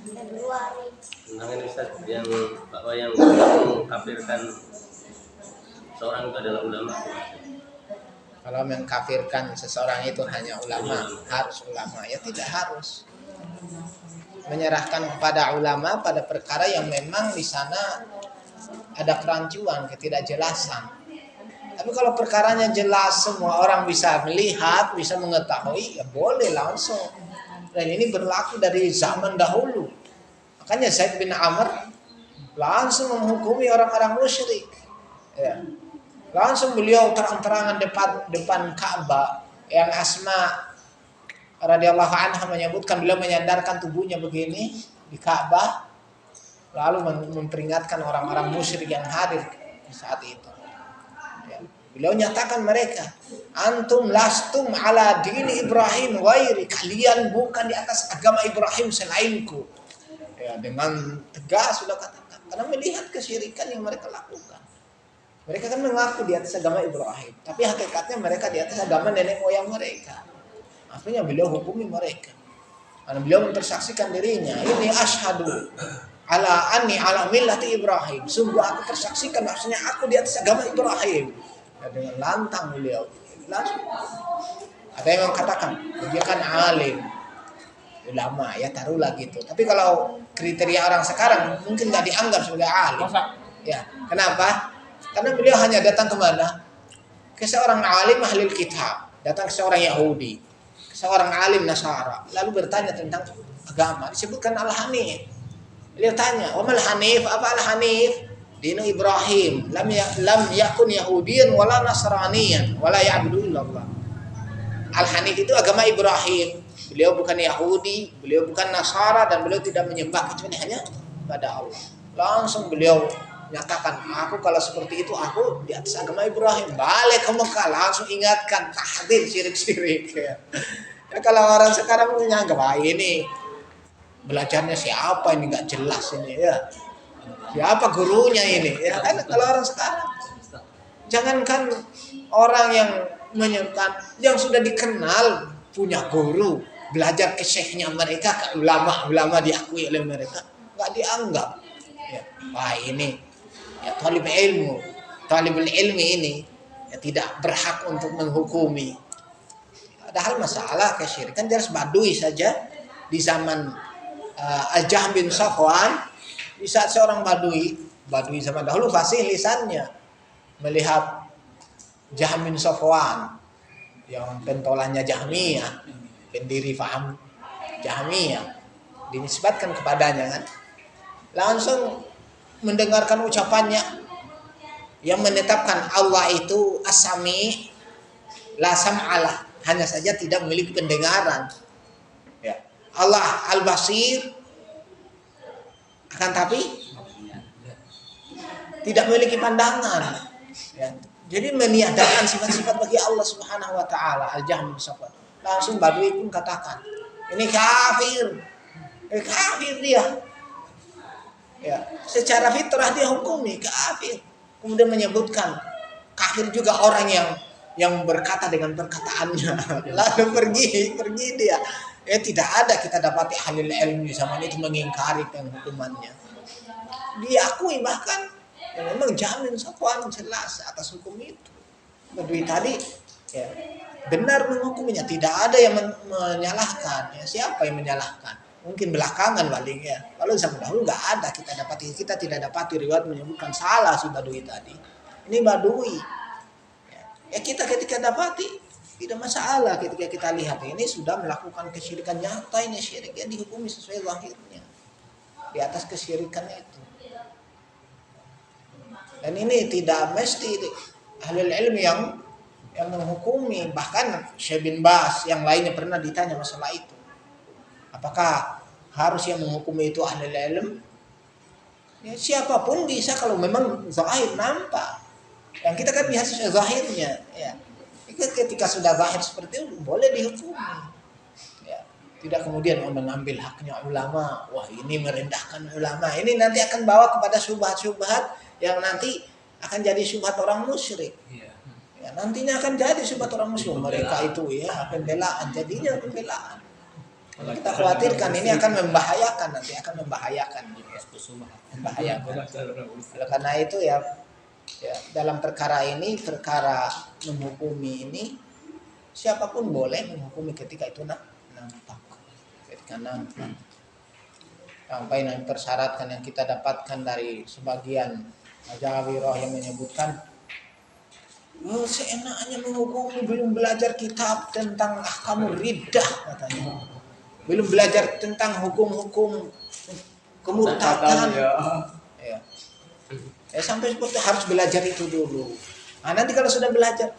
Februari. Tentang ini Ustaz, yang bahwa yang mengkafirkan seorang itu adalah ulama. Kalau mengkafirkan seseorang itu hanya ulama, harus ulama, ya tidak harus. Menyerahkan kepada ulama pada perkara yang memang di sana ada kerancuan, ketidakjelasan. Tapi kalau perkaranya jelas, semua orang bisa melihat, bisa mengetahui, ya boleh langsung. Dan ini berlaku dari zaman dahulu. Makanya Zaid bin Amr langsung menghukumi orang-orang musyrik. Ya. Langsung beliau terang-terangan depan Ka'bah, yang Asma radhiyallahu anha menyebutkan beliau menyandarkan tubuhnya begini di Ka'bah, lalu memperingatkan orang-orang musyrik yang hadir di saat itu. Ya. Beliau nyatakan mereka, antum lastum ala dini Ibrahim ghairi, kalian bukan di atas agama Ibrahim selainku. Ya, dengan tegas sudah katakan, karena melihat kesyirikan yang mereka lakukan. Mereka kan mengaku di atas agama Ibrahim, tapi hakikatnya mereka di atas agama nenek moyang mereka. Akhirnya beliau hukumi mereka. Karena beliau mempersaksikan dirinya, ini asyhadu ala anni ala millati Ibrahim. Sungguh aku tersaksikan maksudnya aku di atas agama Ibrahim. Ya, dengan lantang beliau langsung. Ada yang mengatakan dia kan alim, ulama, ya taruhlah gitu. Tapi kalau kriteria orang sekarang mungkin nggak dianggap sebagai alim. Ya, kenapa? Karena beliau hanya datang kemana? Ke seorang alim ahli kitab, datang ke seorang Yahudi, ke seorang alim Nasara, lalu bertanya tentang agama. Disebutkan Al-Hanif. Beliau tanya, "Wa mal Hanif? Apa Al-Hanif?" Dinu Ibrahim, lam yakun Yahudiyan wala Nasraniyan wala ya'budu illallah. Al-Hanif itu agama Ibrahim. Beliau bukan Yahudi, beliau bukan Nasara, dan beliau tidak menyembah kecuali hanya pada Allah. Langsung beliau nyatakan, aku kalau seperti itu aku di atas agama Ibrahim. Balik ke Mekah langsung ingatkan tahdir syirik-syirik. Ya, kalau orang sekarang menganggap ini belajarnya siapa ini, nggak jelas ini ya. Siapa gurunya ini? Ya kan kalau orang sekarang, jangankan orang yang menyebutkan, yang sudah dikenal punya guru, belajar ke syekhnya mereka, ke ulama diakui oleh mereka, nggak dianggap. Ya, wah ini ya talibul ilmi ini ya tidak berhak untuk menghukumi. Padahal masalah kesyirikan jelas Badui saja di zaman Al-Jahm bin Safwan, di saat seorang Badui zaman dahulu fasih lisannya melihat Jahm bin Safwan yang pentolannya Jahmiyah, pendiri faham Jahmiyah, dinisbatkan kepadanya kan, langsung mendengarkan ucapannya yang menetapkan Allah itu As-Sami la sam'alah, hanya saja tidak memiliki pendengaran. Ya. Allah Al-Basir, akan tapi tidak memiliki pandangan. Ya. Jadi meniadakan sifat-sifat bagi Allah Subhanahu wa taala. Al-Jahm bin Safwan. Langsung Badui pun katakan, ini kafir. Kafir dia. Ya, secara fitrah dia hukumi kafir. Kemudian menyebutkan kafir juga orang yang berkata dengan perkataannya. Lalu pergi dia. Ya tidak ada kita dapati ahli ilmu zaman itu mengingkari hukumannya. Diakui bahkan ya memang Jamin Safwan jelas atas hukum itu. Badui tadi ya benar menghukuminya, tidak ada yang menyalahkan. Ya, siapa yang menyalahkan? Mungkin belakangan paling ya. Kalau zaman dahulu nggak ada kita tidak dapati riwayat menyebutkan salah si Badui tadi. Ini Badui. Ya kita ketika dapati tidak masalah ketika kita lihat ini sudah melakukan kesyirikan nyata, ini syirik ya dihukumi sesuai zahirnya di atas kesyirikan itu. Dan ini tidak mesti ahli ilmu yang menghukumi, bahkan Syekh bin Baz yang lainnya pernah ditanya masalah itu. Apakah harus yang menghukumi itu ahli ilmu? Ya, siapapun bisa kalau memang zahir nampak. Yang kita kan lihat zahirnya, ya. Ketika sudah zahir seperti itu boleh dihukumi. Ya. Tidak kemudian mengambil haknya ulama. Wah, ini merendahkan ulama. Ini nanti akan bawa kepada syubhat-syubhat yang nanti akan jadi syubhat orang musyrik. Ya, nantinya akan jadi syubhat orang musyrik. Mereka itu ya pembelaan, jadinya pembelaan. Kita khawatirkan ini akan membahayakan, membahayakan. Oleh karena itu ya dalam perkara menghukumi ini siapapun boleh menghukumi ketika itu nampak. Sampai nanti persyaratkan yang kita dapatkan dari sebagian Majawirah yang menyebutkan seenaknya menghukumi belum belajar kitab tentang ahkamur riddah katanya. Belum belajar tentang hukum-hukum kemurtadan. Ya. Sampai seperti harus belajar itu dulu. Nah, nanti kalau sudah belajar,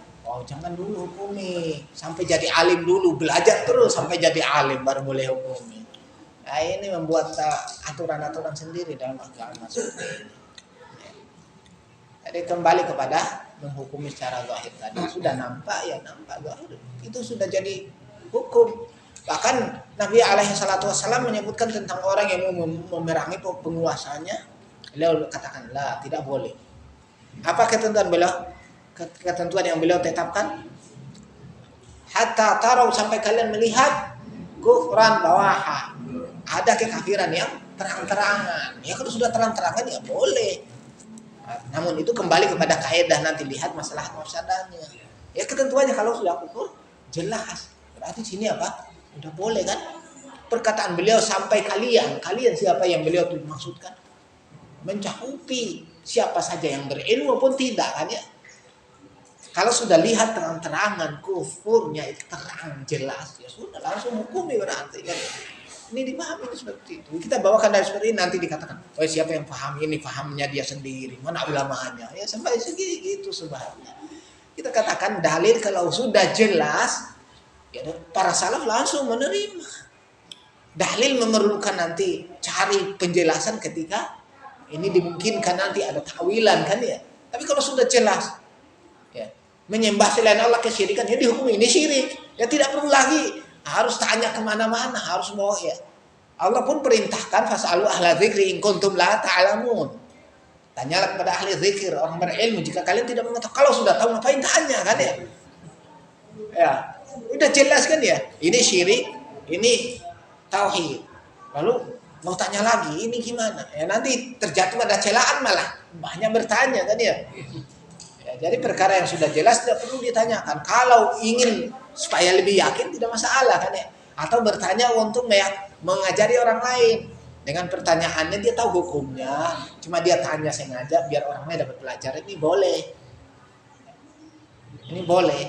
jangan dulu hukumi. Sampai jadi alim dulu, belajar terus sampai jadi alim baru boleh hukumi. Nah, ini membuat aturan-aturan sendiri dalam agama seperti ini. Jadi kembali kepada menghukumi secara zahir tadi. Sudah nampak zahir. Itu sudah jadi hukum. Bahkan Nabi SAW menyebutkan tentang orang yang memerangi penguasanya. Beliau katakan tidak boleh. Apa ketentuan beliau? Ketentuan yang beliau tetapkan, hatta tarau, sampai kalian melihat kufran bawaha, ada kekafiran yang terang-terangan. Ya kalau sudah terang-terangan ya boleh. Namun itu kembali kepada kaidah, nanti lihat masalah mafsadahnya. Ya ketentuannya kalau sudah kufur jelas. Berarti sini apa? Udah boleh kan? Perkataan beliau sampai kalian siapa yang beliau maksudkan? Mencakupi siapa saja yang berilmu pun tidak kan ya. Kalau sudah lihat terang-terangan kufurnya itu terang jelas, ya sudah langsung hukumi berarti kan. Ini dipahami seperti itu. Kita bawakan dari seperti ini, nanti dikatakan, siapa yang paham ini, pahamnya dia sendiri, mana ulamanya. Ya sampai segitu sebabnya. Kita katakan dalil kalau sudah jelas, ya para salaf langsung menerima. Dalil memerlukan nanti cari penjelasan ketika ini dimungkinkan nanti ada takwilan kan ya. Tapi kalau sudah jelas ya, menyembah selain Allah kesyirikan, ya dihukumi ini syirik. Ya tidak perlu lagi harus tanya kemana-mana, harus mau ya. Allah pun perintahkan fasalu ahla dzikri in kuntum la ta'lamun. Tanyalah kepada ahli zikir, orang berilmu jika kalian tidak mengetahui. Kalau sudah tahu ngapain tanya kan ya. Ya, udah jelas kan ya. Ini syirik, ini tauhid. Lalu mau tanya lagi, ini gimana? Ya nanti terjatuh pada celaan malah banyak bertanya kan ya. Ya, jadi perkara yang sudah jelas tidak perlu ditanyakan. Kalau ingin supaya lebih yakin tidak masalah kan ya. Atau bertanya untuk mengajari orang lain. Dengan pertanyaannya dia tahu hukumnya, cuma dia tanya sengaja biar orang lain dapat pelajaran, ini boleh. Ini boleh.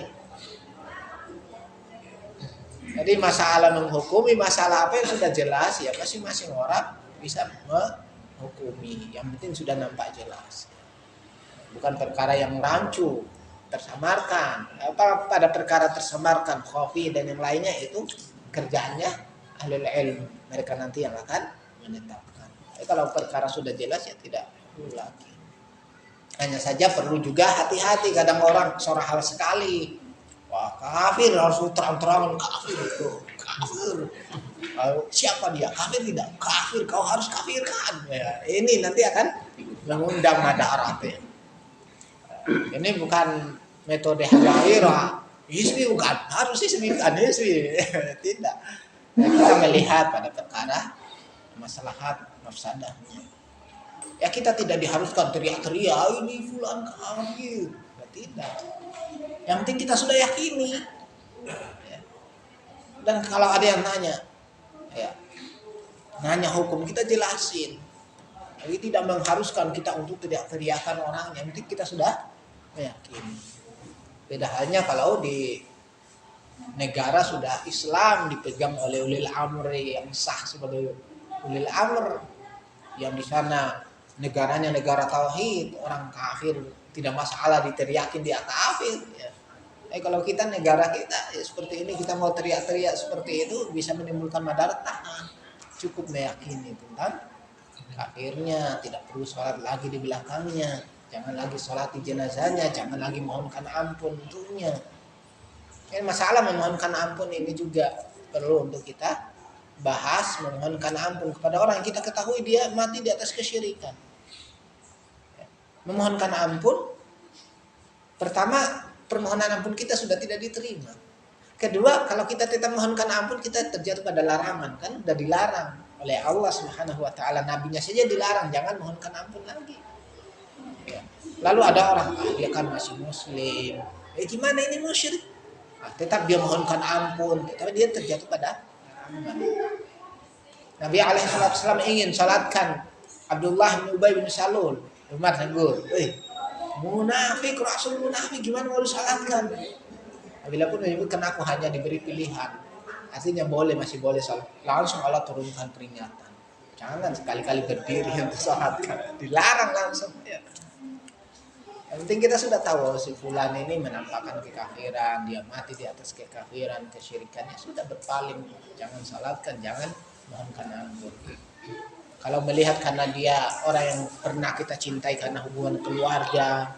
Jadi masalah menghukumi, masalah apa yang sudah jelas ya masing-masing orang bisa menghukumi. Yang penting sudah nampak jelas. Bukan perkara yang rancu, tersamarkan. Apa pada perkara tersamarkan, khafi dan yang lainnya itu kerjaannya ahli ilmu. Mereka nanti yang akan menetapkan. Kalau perkara sudah jelas ya tidak perlu lagi. Hanya saja perlu juga hati-hati, kadang orang seorang hal sekali. Wah kafir, harus terang-terangan kafir itu. Kafir. Siapa dia? Kafir tidak? Kafir, kau harus kafirkan. Ya, ini nanti akan mengundang madarat ya. Ini bukan metode hajairah. Hisbi bukan, harus hisbikan hisbi. Tidak. Ya, kita melihat pada perkara maslahat mafsadahnya. Ya kita tidak diharuskan teriak-teriak ini fulan kafir. Ya, tidak. Yang penting kita sudah yakini. Ya. Dan kalau ada yang nanya, ya, nanya hukum kita jelasin. Jadi tidak mengharuskan kita untuk teriak-teriakan orang. Yang penting kita sudah meyakini. Beda halnya kalau di negara sudah Islam dipegang oleh ulil amri yang sah sebagai ulil amr, yang di sana negaranya negara tauhid, orang kafir tidak masalah diteriakin dia kafir ya. Kalau kita negara kita ya seperti ini, kita mau teriak-teriak seperti itu bisa menimbulkan madarat. Cukup meyakini tentang kafirnya, tidak perlu sholat lagi di belakangnya, jangan lagi sholat di jenazahnya, jangan lagi mohonkan ampun untuknya. Masalah memohonkan ampun ini juga perlu untuk kita bahas. Memohonkan ampun kepada orang yang kita ketahui dia mati di atas kesyirikan. Memohonkan ampun, pertama permohonan ampun kita sudah tidak diterima. Kedua, kalau kita tetap mohonkan ampun kita terjatuh pada larangan, kan sudah dilarang oleh Allah Subhanahu wa taala, nabinya saja dilarang jangan mohonkan ampun lagi. Ya. Lalu ada orang dia kan masih muslim. Gimana ini musyrik? Tetap dia mohonkan ampun, tapi dia terjatuh pada larangan. Nabi alaihissalam ingin salatkan Abdullah bin Ubay bin Salul. Umar tegur, munafik, rasul munafik, gimana mau disalatkan? Bila pun menyebutkan aku hanya diberi pilihan, artinya boleh, masih boleh salat. Langsung Allah turunkan peringatan, jangan sekali-kali berdiri untuk salatkan, dilarang langsung. Ya. Yang penting kita sudah tahu si fulan ini menampakkan kekafiran, dia mati di atas kekafiran, kesyirikannya, sudah berpaling, jangan salatkan, jangan mohonkan ampun. Kalau melihat karena dia orang yang pernah kita cintai karena hubungan keluarga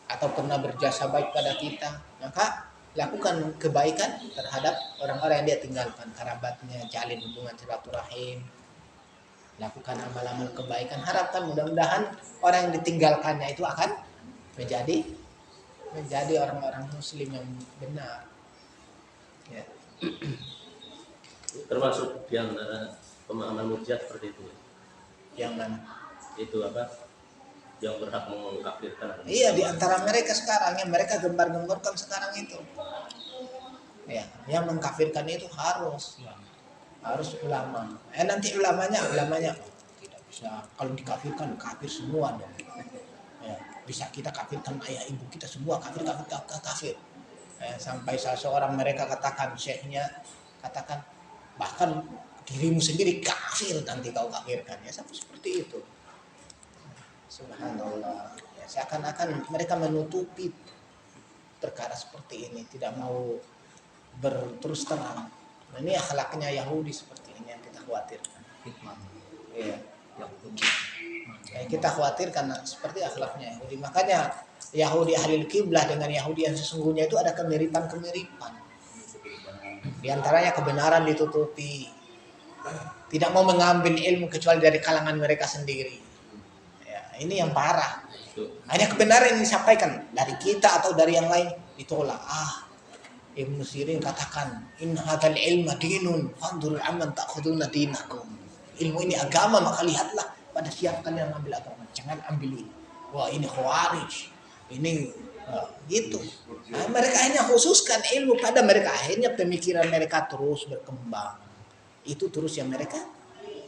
atau pernah berjasa baik pada kita, maka lakukan kebaikan terhadap orang-orang yang dia tinggalkan, kerabatnya, jalin hubungan silaturahim, lakukan amal-amal kebaikan. Harapkan mudah-mudahan orang yang ditinggalkannya itu akan menjadi orang-orang muslim yang benar. Ya. Termasuk yang pemahaman murjiah seperti itu. Yang mana? Itu apa? Yang berhak mengkafirkan. Iya, di antara mereka sekarang yang mereka gembar-gemborkan sekarang itu. Ya, yang mengkafirkan itu harus ulama. Nanti ulamanya tidak bisa. Kalau dikafirkan kafir semua dong. Ya, bisa kita kafirkan ayah ibu kita semua kafir. Sampai seorang mereka katakan, syekhnya katakan bahkan dirimu sendiri kafir nanti kau kafirkan, ya sampai seperti itu. Subhanallah. Ya, seakan-akan mereka menutupi perkara seperti ini, tidak mau berterus terang. Nah, ini akhlaknya Yahudi seperti ini yang kita khawatirkan. Iya. Kita khawatirkan seperti akhlaknya Yahudi. Makanya Yahudi ahlul kiblah dengan Yahudi yang sesungguhnya itu ada kemiripan-kemiripan. Di antaranya kebenaran ditutupi. Tidak mau mengambil ilmu kecuali dari kalangan mereka sendiri. Ya, ini yang parah. Hanya kebenaran yang disampaikan dari kita atau dari yang lain ditolak. Ibnu Sirin katakan, in hadzal ilma dinun fanzur amman ta'khuduna dinakum. Ilmu ini agama, maka lihatlah pada siapa kalian ambil agama. Jangan ambil ini. Wah, ini khawarij. Ini gitu. Nah, mereka hanya khususkan ilmu pada mereka, akhirnya pemikiran mereka terus berkembang. Itu terus yang mereka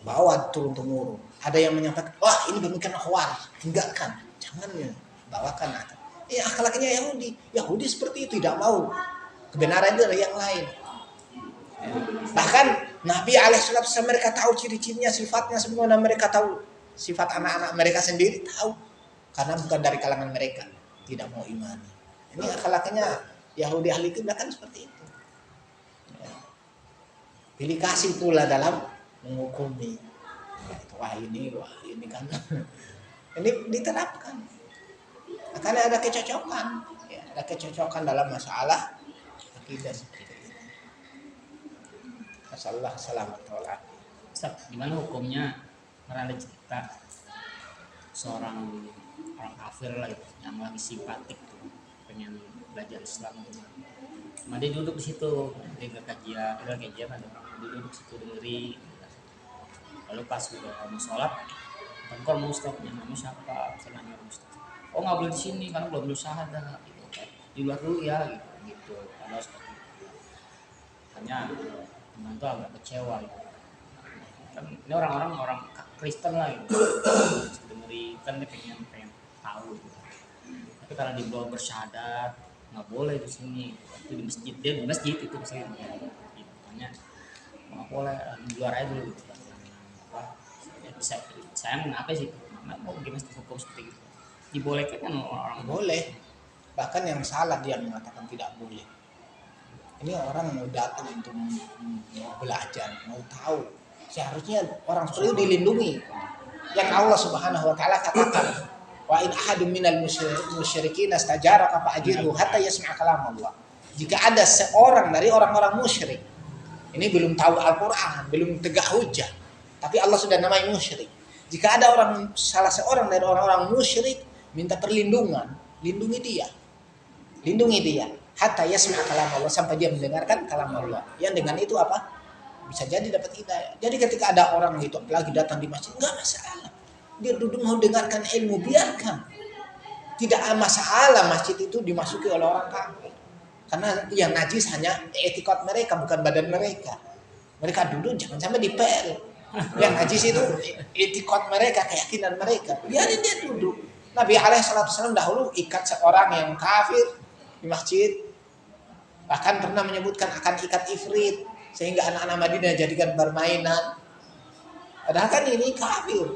bawa turun temurun. Ada yang menyampaikan, wah ini pemikiran khawarij, tinggalkan, jangan bawakan. Ya akhlaknya Yahudi seperti itu, tidak mau kebenaran itu dari yang lain. Bahkan Nabi alaihissalam mereka tahu ciri-cirinya, sifatnya semua, dan mereka tahu sifat anak-anak mereka sendiri tahu, karena bukan dari kalangan mereka, tidak mau iman. Ini akhlaknya Yahudi ahli kiblat kan seperti itu. Pilih kasih pula dalam menghukumi. Wah ini kan ini diterapkan. Akan ada kecocokan, ya, ada kecocokan dalam masalah akidah seperti itu. Masalah selamat tolak. Ustaz, gimana hukumnya karena ada cerita seorang orang kafir lah itu yang lagi simpatik tuh, pengen belajar Islam gitu. Cuma dia duduk di situ, dia nggak kajian ada orang dia duduk situ dengerin. Lalu pas udah mau sholat, tengkor mau Ustaz, namanya siapa? Misalnya Ustaz. Oh nggak boleh di sini karena belum syahadat gitu. Di luar dulu ya gitu. Ada seperti itu. Hanya teman tuh agak kecewa gitu. Kan ini orang Kristen lah gitu. Dengerin kan dia pengen tahu gitu. Tapi karena di bawah bersyahadat nggak boleh di sini. Itu di masjid, dia di masjid itu misalnya gitu. Hanya nggak boleh di luar aja dulu gitu. Saya apa sih? Mau gimana hukum seperti itu? Dibolehkan kan orang Boleh. Bahkan yang salah dia mengatakan tidak boleh. Ini orang mau datang untuk mau belajar, mau tahu. Seharusnya orang seperti itu dilindungi. Yang Allah Subhanahu wa taala katakan, wa in ahadun minal musyrikin istajaraka fa'ajirhu hatta yasma' kalam Allah. Jika ada seorang dari orang-orang musyrik, ini belum tahu Al-Qur'an, belum tegak hujjah, tapi Allah sudah namai musyrik. Jika ada salah seorang dari orang-orang musyrik minta perlindungan, lindungi dia hatta yasma' kalam Allah, sampai dia mendengarkan kalam Allah. Yang dengan itu apa? Bisa jadi dapat hidayah. Jadi ketika ada orang itu lagi datang di masjid, enggak masalah. Dia duduk mau dengarkan ilmu, biarkan. Tidak masalah masjid itu dimasuki oleh orang kafir. Karena yang najis hanya etikat mereka, bukan badan mereka. Mereka duduk jangan sampai dipel. Yang najis itu etikat mereka, keyakinan mereka. Biarin dia duduk. Nabi alaihissalam dahulu ikat seorang yang kafir di masjid. Bahkan pernah menyebutkan akan ikat ifrit, sehingga anak-anak Madinah jadikan permainan. Padahal kan ini kafir,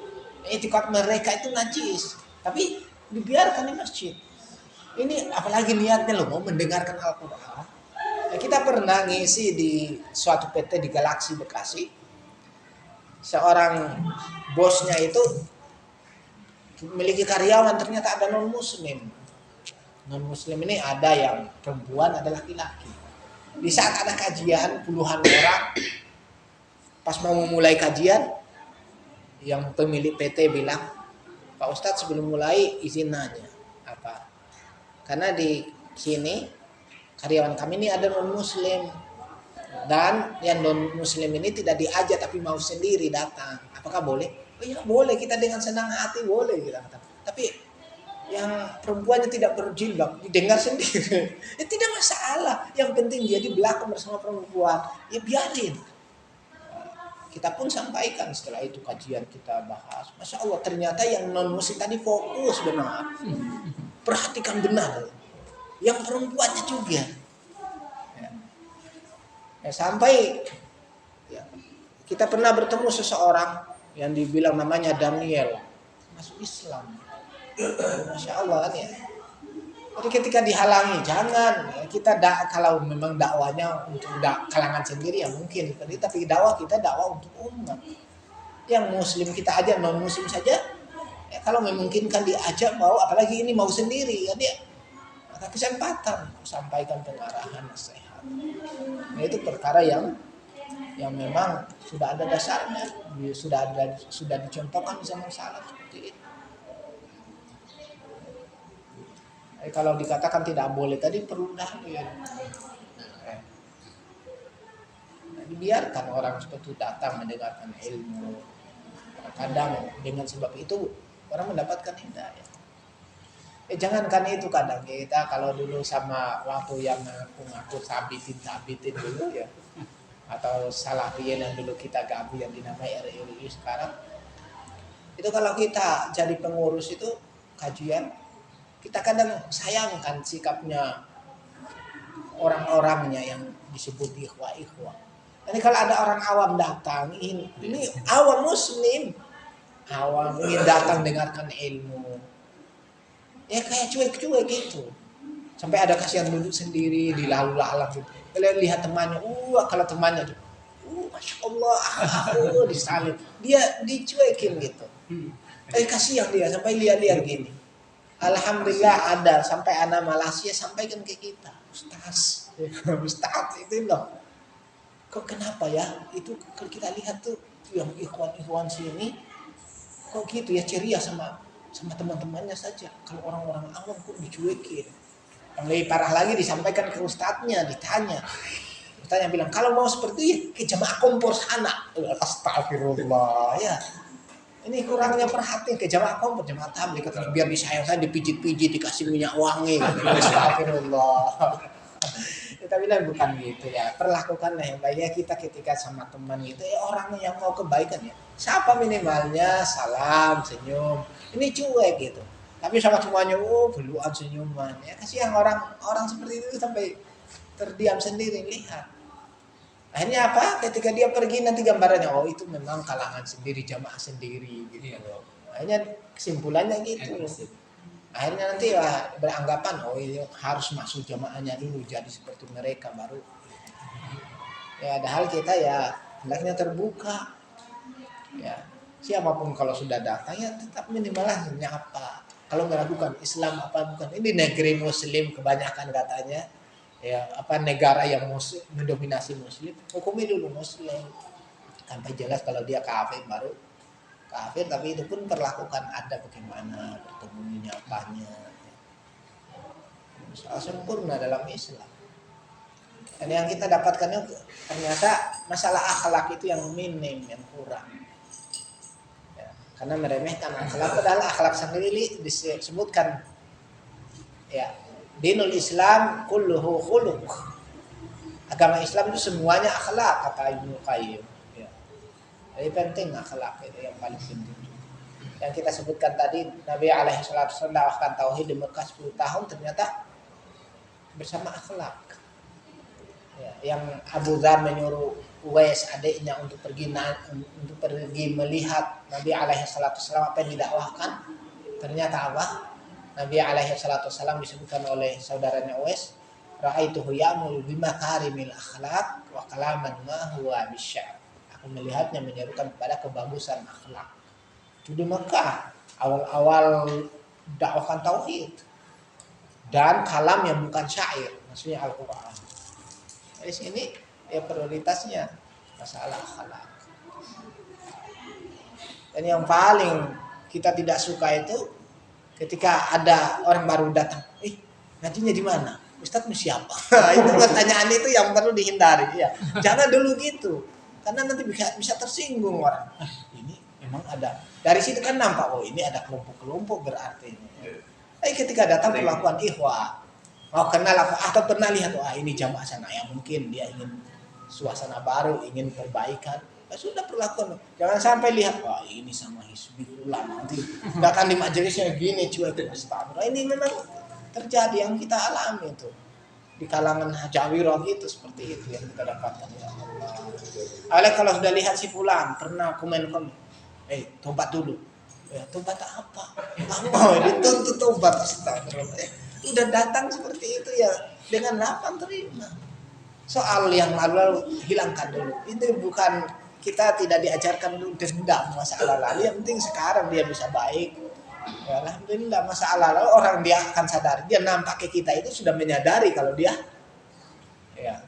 etikat mereka itu najis, tapi dibiarkan di masjid. Ini apalagi niatnya loh mau mendengarkan Al-Quran. Ya, kita pernah ngisi di suatu PT di Galaksi Bekasi. Seorang bosnya itu memiliki karyawan, ternyata ada non-muslim. Non-muslim ini ada yang perempuan, ada laki-laki. Di saat ada kajian puluhan orang, pas mau memulai kajian, yang pemilik PT bilang, Pak Ustadz sebelum mulai izin nanya apa? Karena di sini karyawan kami ini ada non muslim, dan yang non muslim ini tidak diajak tapi mau sendiri datang. Apakah boleh? Oh iya boleh, kita dengan senang hati boleh kita kata. Tapi yang perempuannya tidak berjilbab didengar sendiri, ya tidak masalah. Yang penting dia di belakang bersama perempuan, ya biarin. Kita pun sampaikan setelah itu kajian kita bahas. Masya Allah ternyata yang non muslim tadi fokus benar, perhatikan benar. Yang perempuannya juga. Ya, sampai ya, kita pernah bertemu seseorang yang dibilang namanya Daniel masuk Islam. Masya Allah kan ya. Jadi ketika dihalangi jangan ya, kita kalau memang dakwanya untuk kalangan sendiri ya mungkin seperti, tapi dakwah kita dakwah untuk umat. Yang muslim kita aja, non muslim saja ya, kalau memungkinkan diajak mau, apalagi ini mau sendiri ya dia, maka kesempatan sampaikan pengarahan nasihat. Nah itu perkara yang memang sudah ada dasarnya, sudah dicontohkan di zaman salaf seperti itu. Kalau dikatakan tidak boleh tadi perlu dahulu ya. Dibiarkan orang seperti itu datang mendengarkan ilmu. Kadang dengan sebab itu orang mendapatkan hidayah. Jangankan itu, kadang kita kalau dulu sama waktu yang ngaku sabitin dulu ya, atau salafiyin yang dulu kita gabung yang dinamai RRI sekarang, itu kalau kita jadi pengurus itu kajian, kita kadang sayangkan sikapnya orang-orangnya yang disebut ikhwah. Ini kalau ada orang awam datang, ini awam muslim, awam ingin datang dengarkan ilmu, ya kayak cuek-cuek gitu. Sampai ada kasihan duduk sendiri di lalu-lalang gitu. Kalian lihat temannya, kalau temannya tuh, masya Allah, disalib, dia dicuekin gitu. Kasihan dia sampai lihat-lihat gini. Alhamdulillah ada sampai anak Malaysia sampaikan ke kita, Ustaz itu loh. Kok kenapa ya? Itu kalau kita lihat tuh yang ikhwan sini kok gitu ya, ceria sama teman-temannya saja. Kalau orang-orang awam kok dicuekin. Yang lebih parah lagi disampaikan ke ustadznya, ditanya. Ustadznya bilang, kalau mau seperti itu ke jamaah kompor sana. Astagfirullah ya. Ini kurangnya perhatian ke jamaah kompor, jamaah tabligh, biar disayang saya dipijit-pijit, dikasih minyak wangi. Astagfirullah. Kita bilang bukan gitu ya. Perlakukanlah yang baiknya kita ketika sama teman gitu, orang yang mau kebaikan ya. Siapa minimalnya salam, senyum. Ini cuek gitu. Tapi sama semuanya, beluan senyuman. Ya kasihan orang seperti itu sampai terdiam sendiri, lihat. Akhirnya apa? Ketika dia pergi nanti gambarannya, itu memang kalangan sendiri, jamaah sendiri gitu. Akhirnya kesimpulannya gitu. Akhirnya nanti beranggapan, ini harus masuk jamaahnya dulu, jadi seperti mereka baru. Ya ada hal kita ya hendaknya terbuka. Ya siapapun kalau sudah datang ya tetap minimalah nyapa. Kalau meragukan Islam apa bukan, ini negeri Muslim kebanyakan katanya. Ya apa negara yang mendominasi Muslim, hukumi dulu Muslim. Sampai jelas kalau dia kafir baru kafir, tapi itu pun perlakukan ada bagaimana bertemu nyapanya. Soal sempurna dalam Islam. Dan yang kita dapatkannya ternyata masalah akhlak itu yang minim, yang kurang. Ya, karena meremehkan akhlak, padahal akhlak sendiri disebutkan ya, dinul Islam kulluhu khuluq. Agama Islam itu semuanya akhlak, kata Ibnu Qayyim. Jadi penting akhlak itu yang paling penting. Yang kita sebutkan tadi, Nabi alaihi salatu wasallam dakwahkan tauhid di Mekah 10 tahun ternyata bersama akhlak. Ya, yang Abu Dzar menyuruh Uwais adiknya untuk pergi melihat Nabi alaihi salatu wasallam apa yang didakwahkan. Ternyata apa? Nabi alaihi salatu wasallam disebutkan oleh saudaranya Uwais, ra'aituhu ya'muru bimakarimil akhlaq wa kalaman ma huwa bisya'b. Melihatnya menyerukan kepada kebagusan akhlak. Itu di Mekah awal-awal dakwahkan tauhid dan kalam yang bukan syair, maksudnya Al-Qur'an. Di sini ya prioritasnya masalah akhlak. Dan yang paling kita tidak suka itu ketika ada orang baru datang, ngajinya di mana? Ustadz siapa? Itu pertanyaan itu yang perlu dihindari ya. Jangan dulu gitu. Karena nanti bisa tersinggung orang. Ini memang ada. Dari situ kan nampak, ini ada kelompok-kelompok berarti. Tapi ketika datang perlakuan ikhwah, mau kenal apa atau pernah lihat, ini jamaah sana yang mungkin dia ingin suasana baru, ingin perbaikan. Sudah perlakuan. Jangan sampai lihat, ini sama hizbi fulan, nanti datang di majelisnya gini cuek. Ini memang terjadi yang kita alami itu. Di kalangan Hajawirah itu seperti itu yang kita dapatkan, ya Allah. Kalau sudah lihat si fulan pernah komen, tobat dulu. Ya, tobat apa? Dituntut tobat. Udah datang seperti itu ya dengan lapang terima. Soal yang lalu hilangkan dulu. Itu bukan, kita tidak diajarkan dulu dendam masalah lalu. Yang penting sekarang dia bisa baik. Ya, alhamdulillah, masalah lalu orang dia akan sadar, dia nampak ke kita itu sudah menyadari kalau dia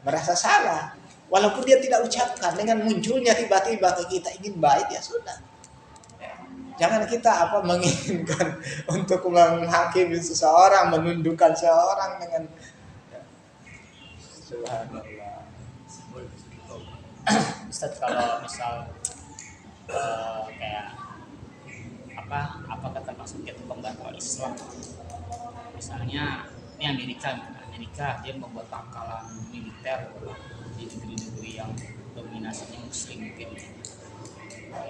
merasa salah, walaupun dia tidak ucapkan, dengan munculnya tiba-tiba ke kita ingin baik ya sudah. Jangan kita menginginkan untuk menghakimi seseorang, menundukkan seseorang dengan subhanallah. Ustaz, kalau misal kayak apakah termasuk itu pembatal Islam? Misalnya ini Amerika dia membuat pangkalan militer di negeri-negeri yang dominasinya Muslim mungkin, ini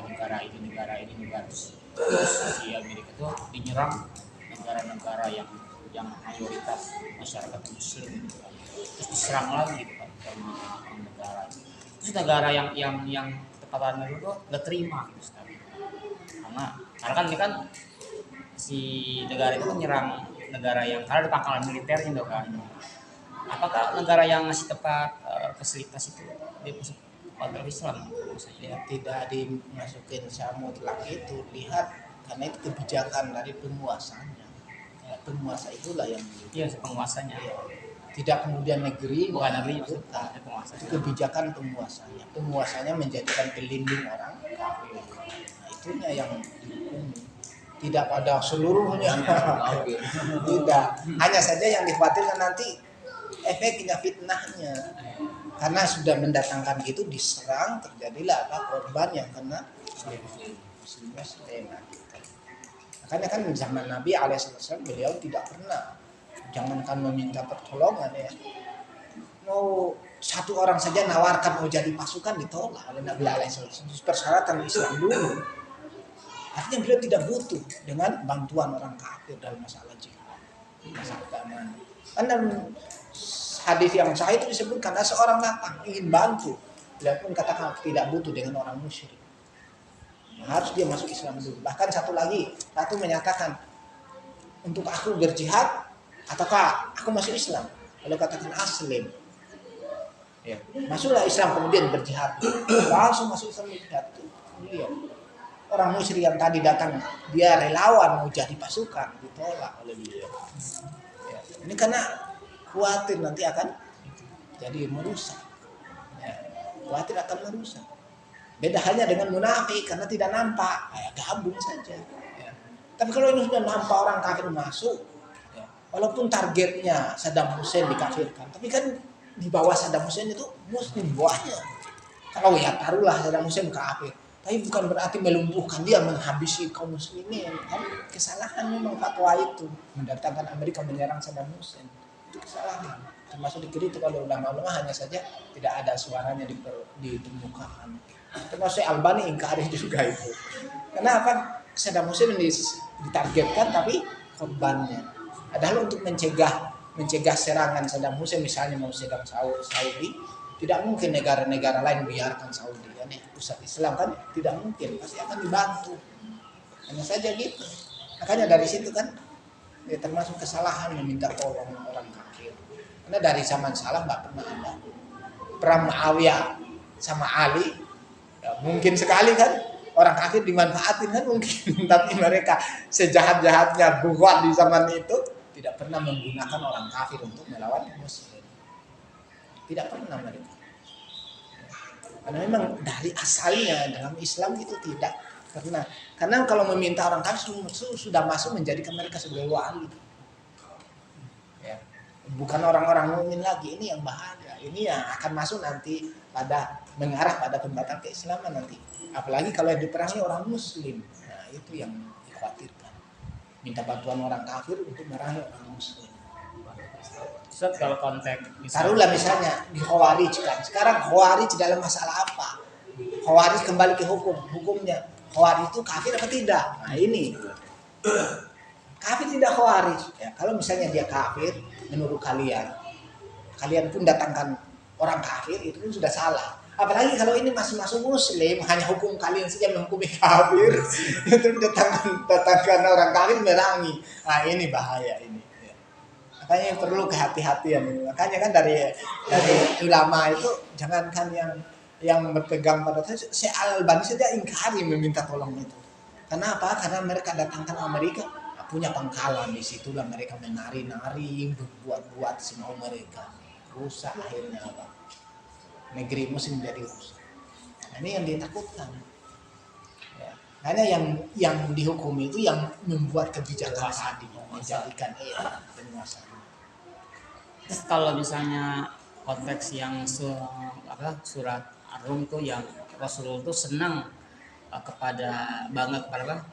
negara terus si Amerika itu dinyerang negara-negara yang mayoritas masyarakat Muslim gitu kan. Terus diserang lagi gitu kan sama negara itu. Terus negara yang tepatan itu nggak terima gitu, karena kan ini kan si negara itu kan nyerang negara yang karena ada pangkalan militernya gitu kan. Apakah negara yang ngasih tempat fasilitas itu dia masuk pada Islam maksudnya? Ya tidak dimasukin secara mutlak itu, lihat karena itu kebijakan dari penguasanya. Ya, penguasa itulah yang Iya, penguasanya. ya, tidak kemudian negeri Bukan negeri, bukan. maksudnya penguasa. Itu kebijakan penguasanya menjadikan pelindung orang kafir. Nah, itunya yang dihukumi, tidak pada seluruhnya. Tidak, hanya saja yang dikhawatirkan nanti efeknya, fitnahnya, karena sudah mendatangkan gitu, diserang, terjadilah korban yang kena muslimnya selena gitu. Makanya kan zaman Nabi alaihissalam beliau tidak pernah, jangankan meminta pertolongan ya, mau satu orang saja nawarkan mau jadi pasukan ditolak oleh Nabi alaihissalam. Persyaratan Islam dulu. Artinya beliau tidak butuh dengan bantuan orang kafir dalam masalah jihad, masalah keamanan. Karena hadis yang sahih itu disebutkan ada seorang datang ingin bantu, beliau pun katakan tidak butuh dengan orang musyrik. Harus dia masuk Islam dulu. Bahkan satu menyatakan untuk aku berjihad ataukah aku masuk Islam? Lalu katakan aslim. Ya, masuklah Islam kemudian berjihad. Langsung masuk Islam berjihad. Lihat. Orang musyrik yang tadi datang dia relawan mau jadi pasukan ditolak oleh beliau. Ya, ini karena khawatir nanti akan jadi merusak. Ya, khawatir akan merusak. Beda halnya dengan munafik karena tidak nampak, kayak gabung saja. Ya. Tapi kalau ini sudah nampak orang kafir masuk, ya, walaupun targetnya Saddam Hussein dikafirkan, tapi kan di bawah Saddam Hussein itu muslim banyak. Kalau ya taruhlah Saddam Hussein kafir, tapi bukan berarti melumpuhkan dia, menghabisi kaum muslimin. Kan kesalahan memang fatwa itu mendatangkan Amerika menyerang Saddam Hussein. Itu kesalahan. Termasuk dikritik oleh ulama-ulama, hanya saja tidak ada suaranya di permukaan. Termasuk Albani ingkari juga itu. Kenapa Saddam Hussein ditargetkan tapi korbannya adalah untuk mencegah serangan Saddam Hussein, misalnya mau serang Saudi, tidak mungkin negara-negara lain biarkan Saudi, ya nih pusat Islam kan tidak mungkin, pasti akan dibantu. Hanya saja gitu. Makanya dari situ kan ya, termasuk kesalahan meminta tolong orang kafir. Karena dari zaman salam nggak pernah ada perang Muawiyah sama Ali. Ya, mungkin sekali kan orang kafir dimanfaatin kan mungkin, tapi mereka sejahat-jahatnya buat di zaman itu tidak pernah menggunakan orang kafir untuk melawan muslim. Tidak pernah mereka. Karena memang dari asalnya dalam Islam itu tidak pernah. Karena kalau meminta orang kafir sudah masuk menjadikan mereka sebagai wali. Ya. Bukan orang-orang mukmin lagi, ini yang bahaya. Ini yang akan masuk nanti pada mengarah pada pembatal keislaman nanti. Apalagi kalau yang diperangi orang muslim. Nah, itu yang dikhawatirkan. Minta bantuan orang kafir untuk merangi orang muslim. Ustaz, kalau konteks Taruhlah misalnya di Khawarij kan. Sekarang Khawarij dalam masalah apa? Khawarij kembali ke hukumnya. Khawarij itu kafir apa tidak? Nah, ini. Kafir tidak Khawarij. Ya, kalau misalnya dia kafir menurut kalian pun datangkan orang kafir, itu pun sudah salah. Apalagi kalau ini masih masuk muslim, hanya hukum kalian saja menghukumi kafir, itu datangkan orang kafir merangi. Nah, ini bahaya ini. Ya. Makanya perlu kehati-hatian. Makanya kan dari ulama itu jangankan yang berpegang pada si Al-Albani saja ingkari meminta tolong itu. Kenapa? Karena mereka datangkan Amerika punya pangkalan di situlah mereka menari-nari, berbuat-buat semau mereka. Rusak akhirnya apa? Negeri muslim jadi rusak. Nah, ini yang ditakutkan. Ya. Hanya yang dihukum itu yang membuat kebijakan tadi, menjadikan penguasa. Terus kalau misalnya konteks yang surat Rum tuh yang Rasulullah tuh senang kepada bangga kepada apa?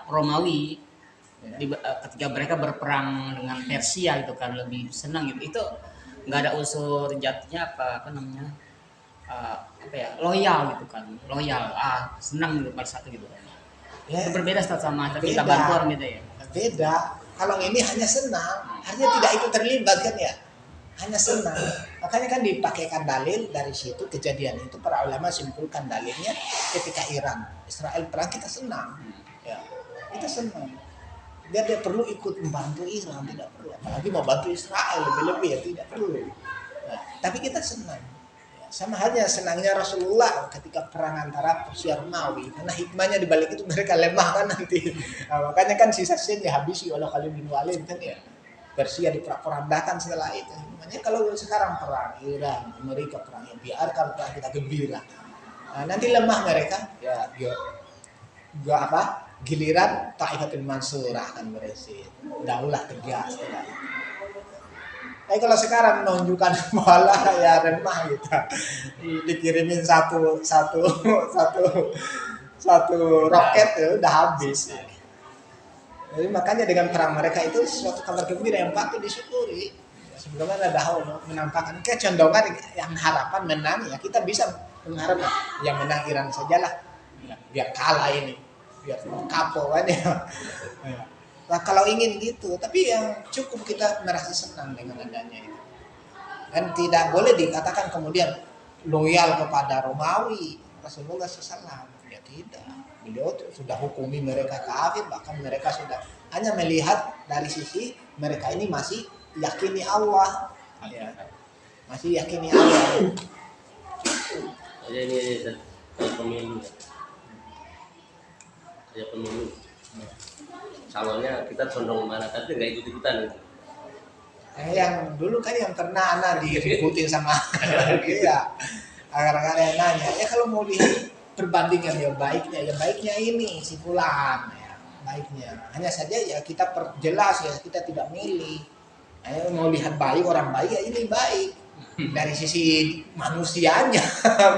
Romawi ketika mereka berperang dengan Persia gitu kan lebih senang gitu. Itu nggak ada unsur jatuhnya apa namanya apa ya loyal gitu kan loyal senang gitu pada satu gitu Ya, itu berbeda sama kita beda. bantuan gitu ya. Beda. Kalau ini hanya senang, artinya tidak ikut terlibat kan ya. Hanya senang. Makanya kan dipakaikan dalil dari situ kejadian itu para ulama simpulkan dalilnya ketika Israel perang kita senang. Ya, kita senang. Dia perlu ikut membantu Iran, tidak perlu. Apalagi mau bantu Israel lebih-lebih ya tidak perlu. Nah, tapi kita senang. Ya, sama halnya senangnya Rasulullah ketika perang antara Persia Romawi. Karena hikmahnya dibalik itu mereka lemah kan nanti. Nah, makanya kan sisa sen dihabisi oleh Khalid bin Walid kan ya. Persia diporak-porandakan setelah itu. Makanya kalau sekarang perang Iran, Amerika perang ya biarkan perang kita gembira. Nah, nanti lemah mereka ya gua apa? Giliran Taifatul Mansurah akan beresin. Daulah tegas tidak. Tapi kalau sekarang menunjukkan bola ya remah gitu. Dikirimin satu roket ya udah habis. Jadi makanya dengan perang mereka itu suatu kabar gembira yang patut disyukuri. Sebagaimana dahulu menampakkan kecondongan yang harapan menang ya kita bisa mengharapkan yang menang Iran sajalah ya, biar kalah ini biar kapok kan ya. Nah kalau ingin gitu tapi yang cukup kita merasa senang dengan adanya itu dan tidak boleh dikatakan kemudian loyal kepada Romawi Rasulullah SAW ya tidak. Beliau sudah hukumi mereka kafir, bahkan mereka sudah hanya melihat dari sisi mereka ini masih yakini Allah, ya. Masih yakini Allah. Aja ini pemilu. Ya pemilu. Calonnya kita condong kemana tapi nggak ikut-ikutan. Yang dulu kan yang pernah anak diributin sama iya. Agar-agar yang nanya, ya kalau mau lihat perbandingan yang baiknya ini si fulan ya, baiknya hanya saja ya kita perjelas ya kita tidak milih mau lihat baik orang baik ya ini baik dari sisi manusianya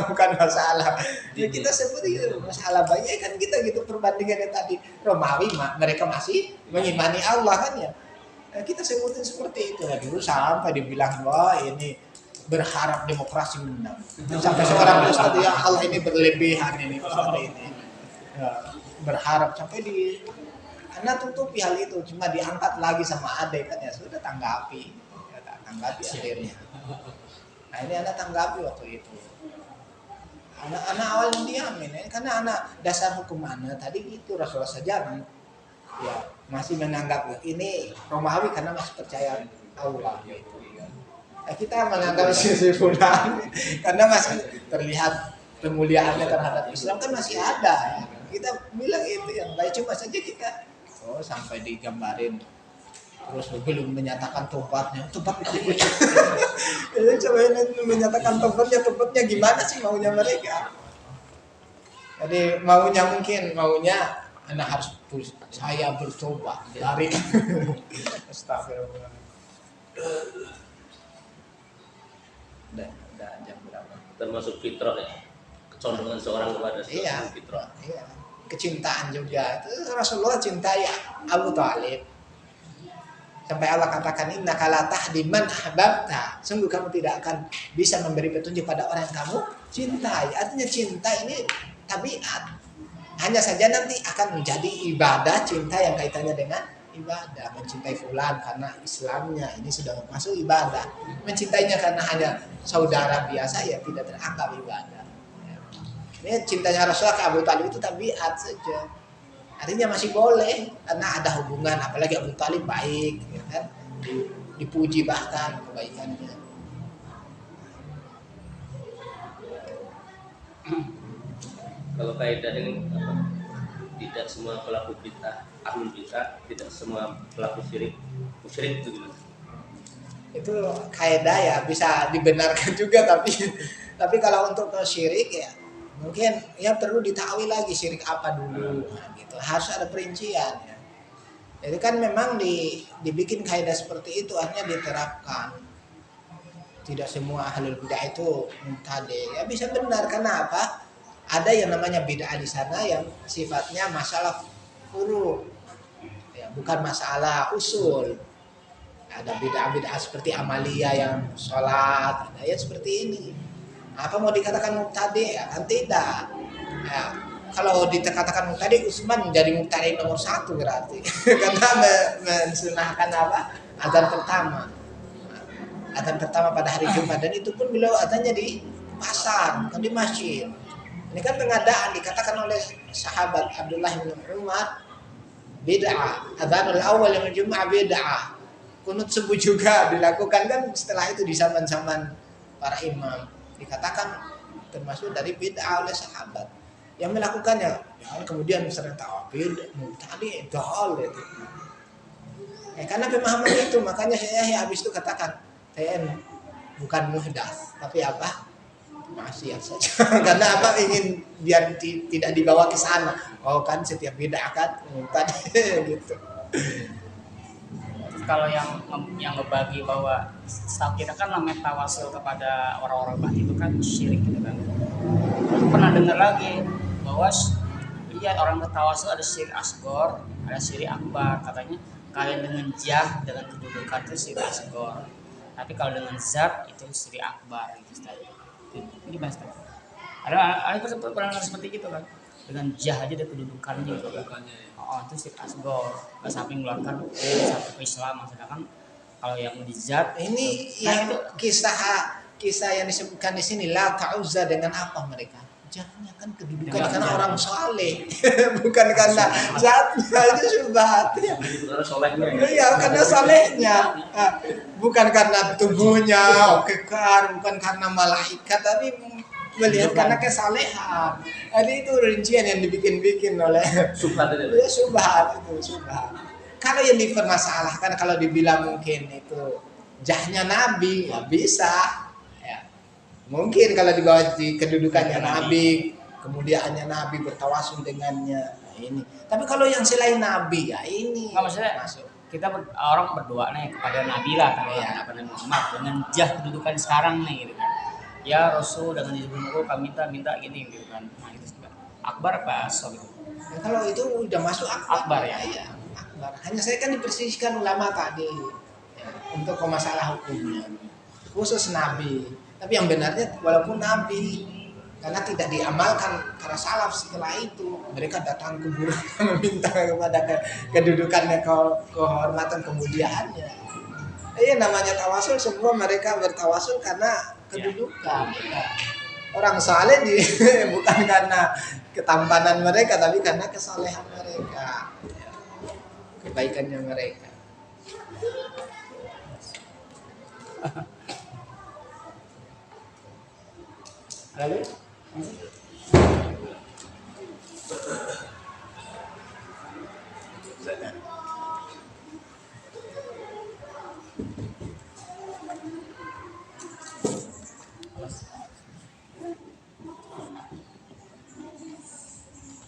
bukan masalah ya kita sebut itu masalah baiknya kan kita gitu perbandingannya tadi Romawi mereka masih mengimani Allah kan ya kita sebutin seperti itu ya dulu sampai dibilang wah ini berharap demokrasi menang sampai seorang ustadz ya Allah ini berlebihan ini seperti ini ya, berharap sampai di karena tutupi hal itu cuma diangkat lagi sama adek kan ya sudah tanggapi akhirnya nah ini anak tanggapi waktu itu anak awalnya diamin ya karena anak dasar hukum anak tadi itu Rasulullah saja ya masih menganggap ini Romawi karena masih percaya Allah gitu. Kita menganggap sisi fulan karena masih terlihat kemuliaannya terhadap Islam kan masih ada ya. Kita bilang itu yang baik cuma saja kita sampai digambarin terus belum menyatakan tobatnya tobat itu coba menyatakan tobatnya gimana sih maunya mereka jadi maunya anak harus saya bertobat dari astagfirullah. Udah jam berapa? Termasuk fitrah ya, kecondongan seorang kepada fitrah. Iya. Kecintaan juga itu Rasulullah cintai Abu Thalib sampai Allah katakan innaka la tahdi man ahbabta sungguh kamu tidak akan bisa memberi petunjuk pada orang yang kamu cintai artinya cinta ini tabiat hanya saja nanti akan menjadi ibadah cinta yang kaitannya dengan ibadah mencintai fulan karena Islamnya ini sudah masuk ibadah mencintainya karena hanya saudara biasa ya tidak teranggap ibadah ini cintanya Rasulullah ke Abu Thalib itu tabiat saja artinya masih boleh karena ada hubungan apalagi Abu Thalib baik ya kan dipuji bahkan kebaikannya kalau kaidah ini tidak semua pelaku bid'ah ahlul bid'ah tidak semua pelaku musyrik itu gimana? Itu kaidah ya bisa dibenarkan juga tapi kalau untuk syirik ya mungkin ya perlu ditahui lagi syirik apa dulu nah, gitu harus ada perincian ya jadi kan memang dibikin kaidah seperti itu artinya diterapkan tidak semua ahlul bid'ah itu mubtadi'. Ya bisa benar, karena apa? Ada yang namanya bid'ah di sana yang sifatnya masalah furu', ya, bukan masalah usul. Ada bid'ah-bid'ah seperti amalia yang sholat, ada ya seperti ini. Apa mau dikatakan mubtadi'? Ya kan tidak. Ya, kalau dikatakan mubtadi', Utsman jadi mubtadi' nomor 1 berarti. Karena mensunahkan apa? Azan pertama. Azan pertama pada hari Jumat, dan itu pun beliau azannya di pasar, bukan di masjid. Ini kan pengadaan, dikatakan oleh sahabat Abdullah bin Umar, bid'ah. Adzanul awal yang Jumat bid'ah. Kunut subuh juga dilakukan kan setelah itu di zaman-zaman para imam. Dikatakan termasuk dari bid'ah oleh sahabat yang melakukannya. Jangan kemudian serta bid'ah tadi dol itu. Karena pemahaman itu, makanya saya habis itu katakan, saya bukan muhdas, tapi apa? Maksiat saja. Karena apa? Ingin biar tidak dibawa ke sana. Oh kan setiap bid'ah kan tadi gitu. Kalau yang ngebagi bahwa setahu kita kan namanya tawasul kepada orang-orang baik itu kan syirik gitu kan. Aku pernah dengar lagi bahwa lihat orang bertawasul ada syirik asgor, ada syirik akbar. Katanya kalian dengan jah, dengan kedudukan itu syirik asgor. Tapi kalau dengan zat itu syirik akbar gitu. Ini mas. Ada pernah seperti itu kan? Dengan jah aja ada kedudukannya gitu kan. Oh itu syirik asgor, nggak sampai mengeluarkan satu ke Islam. Sedangkan kalau yang di zat ini yang itu kisah yang disebutkan di sini, la ta'uzza dengan apa mereka? Jangan kan kedudukan Dengan karena zat. orang saleh, bukan karena zatnya, itu syubhat ya. Karena solehnya ya. Iya, karena salehnya. Bukan karena tubuhnya, kekar, bukan karena malaikat, tapi melihat karena kesalehan. Jadi itu rincian yang dibikin-bikin oleh Subhat itu. ya syubhat itu, syubhat. Kalau yang dipermasalahkan, kalau dibilang mungkin itu jahnya Nabi, ya bisa. Ya. Mungkin kalau di bawah di kedudukannya Nabi, kemuliaannya Nabi, bertawasul dengannya. Nah, ini. Tapi kalau yang selain Nabi, ya ini nggak maksudnya masuk. kita orang berdoa nih kepada Nabi lah, kalau Iya. Nabi Muhammad dengan jah kedudukan sekarang nih gitu kan. Ya Rasul dengan izinku kami minta gini gitu kan. Nah itu juga akbar apa asal gitu. Ya, kalau itu udah masuk Akbar ya? Iya, akbar. Hanya saya kan dipersisihkan ulama tadi ya, untuk masalah hukumnya khusus Nabi. Tapi yang benarnya walaupun Nabi, karena tidak diamalkan para salaf setelah itu, mereka datang ke kuburan meminta kepada kedudukannya, kehormatan, kemuliaannya. Namanya tawasul, semua mereka bertawasul karena kedudukan. Ya. Orang saleh bukan karena ketampanan mereka, tapi karena kesalehan mereka, ya, kebaikannya mereka. Lalu Alas.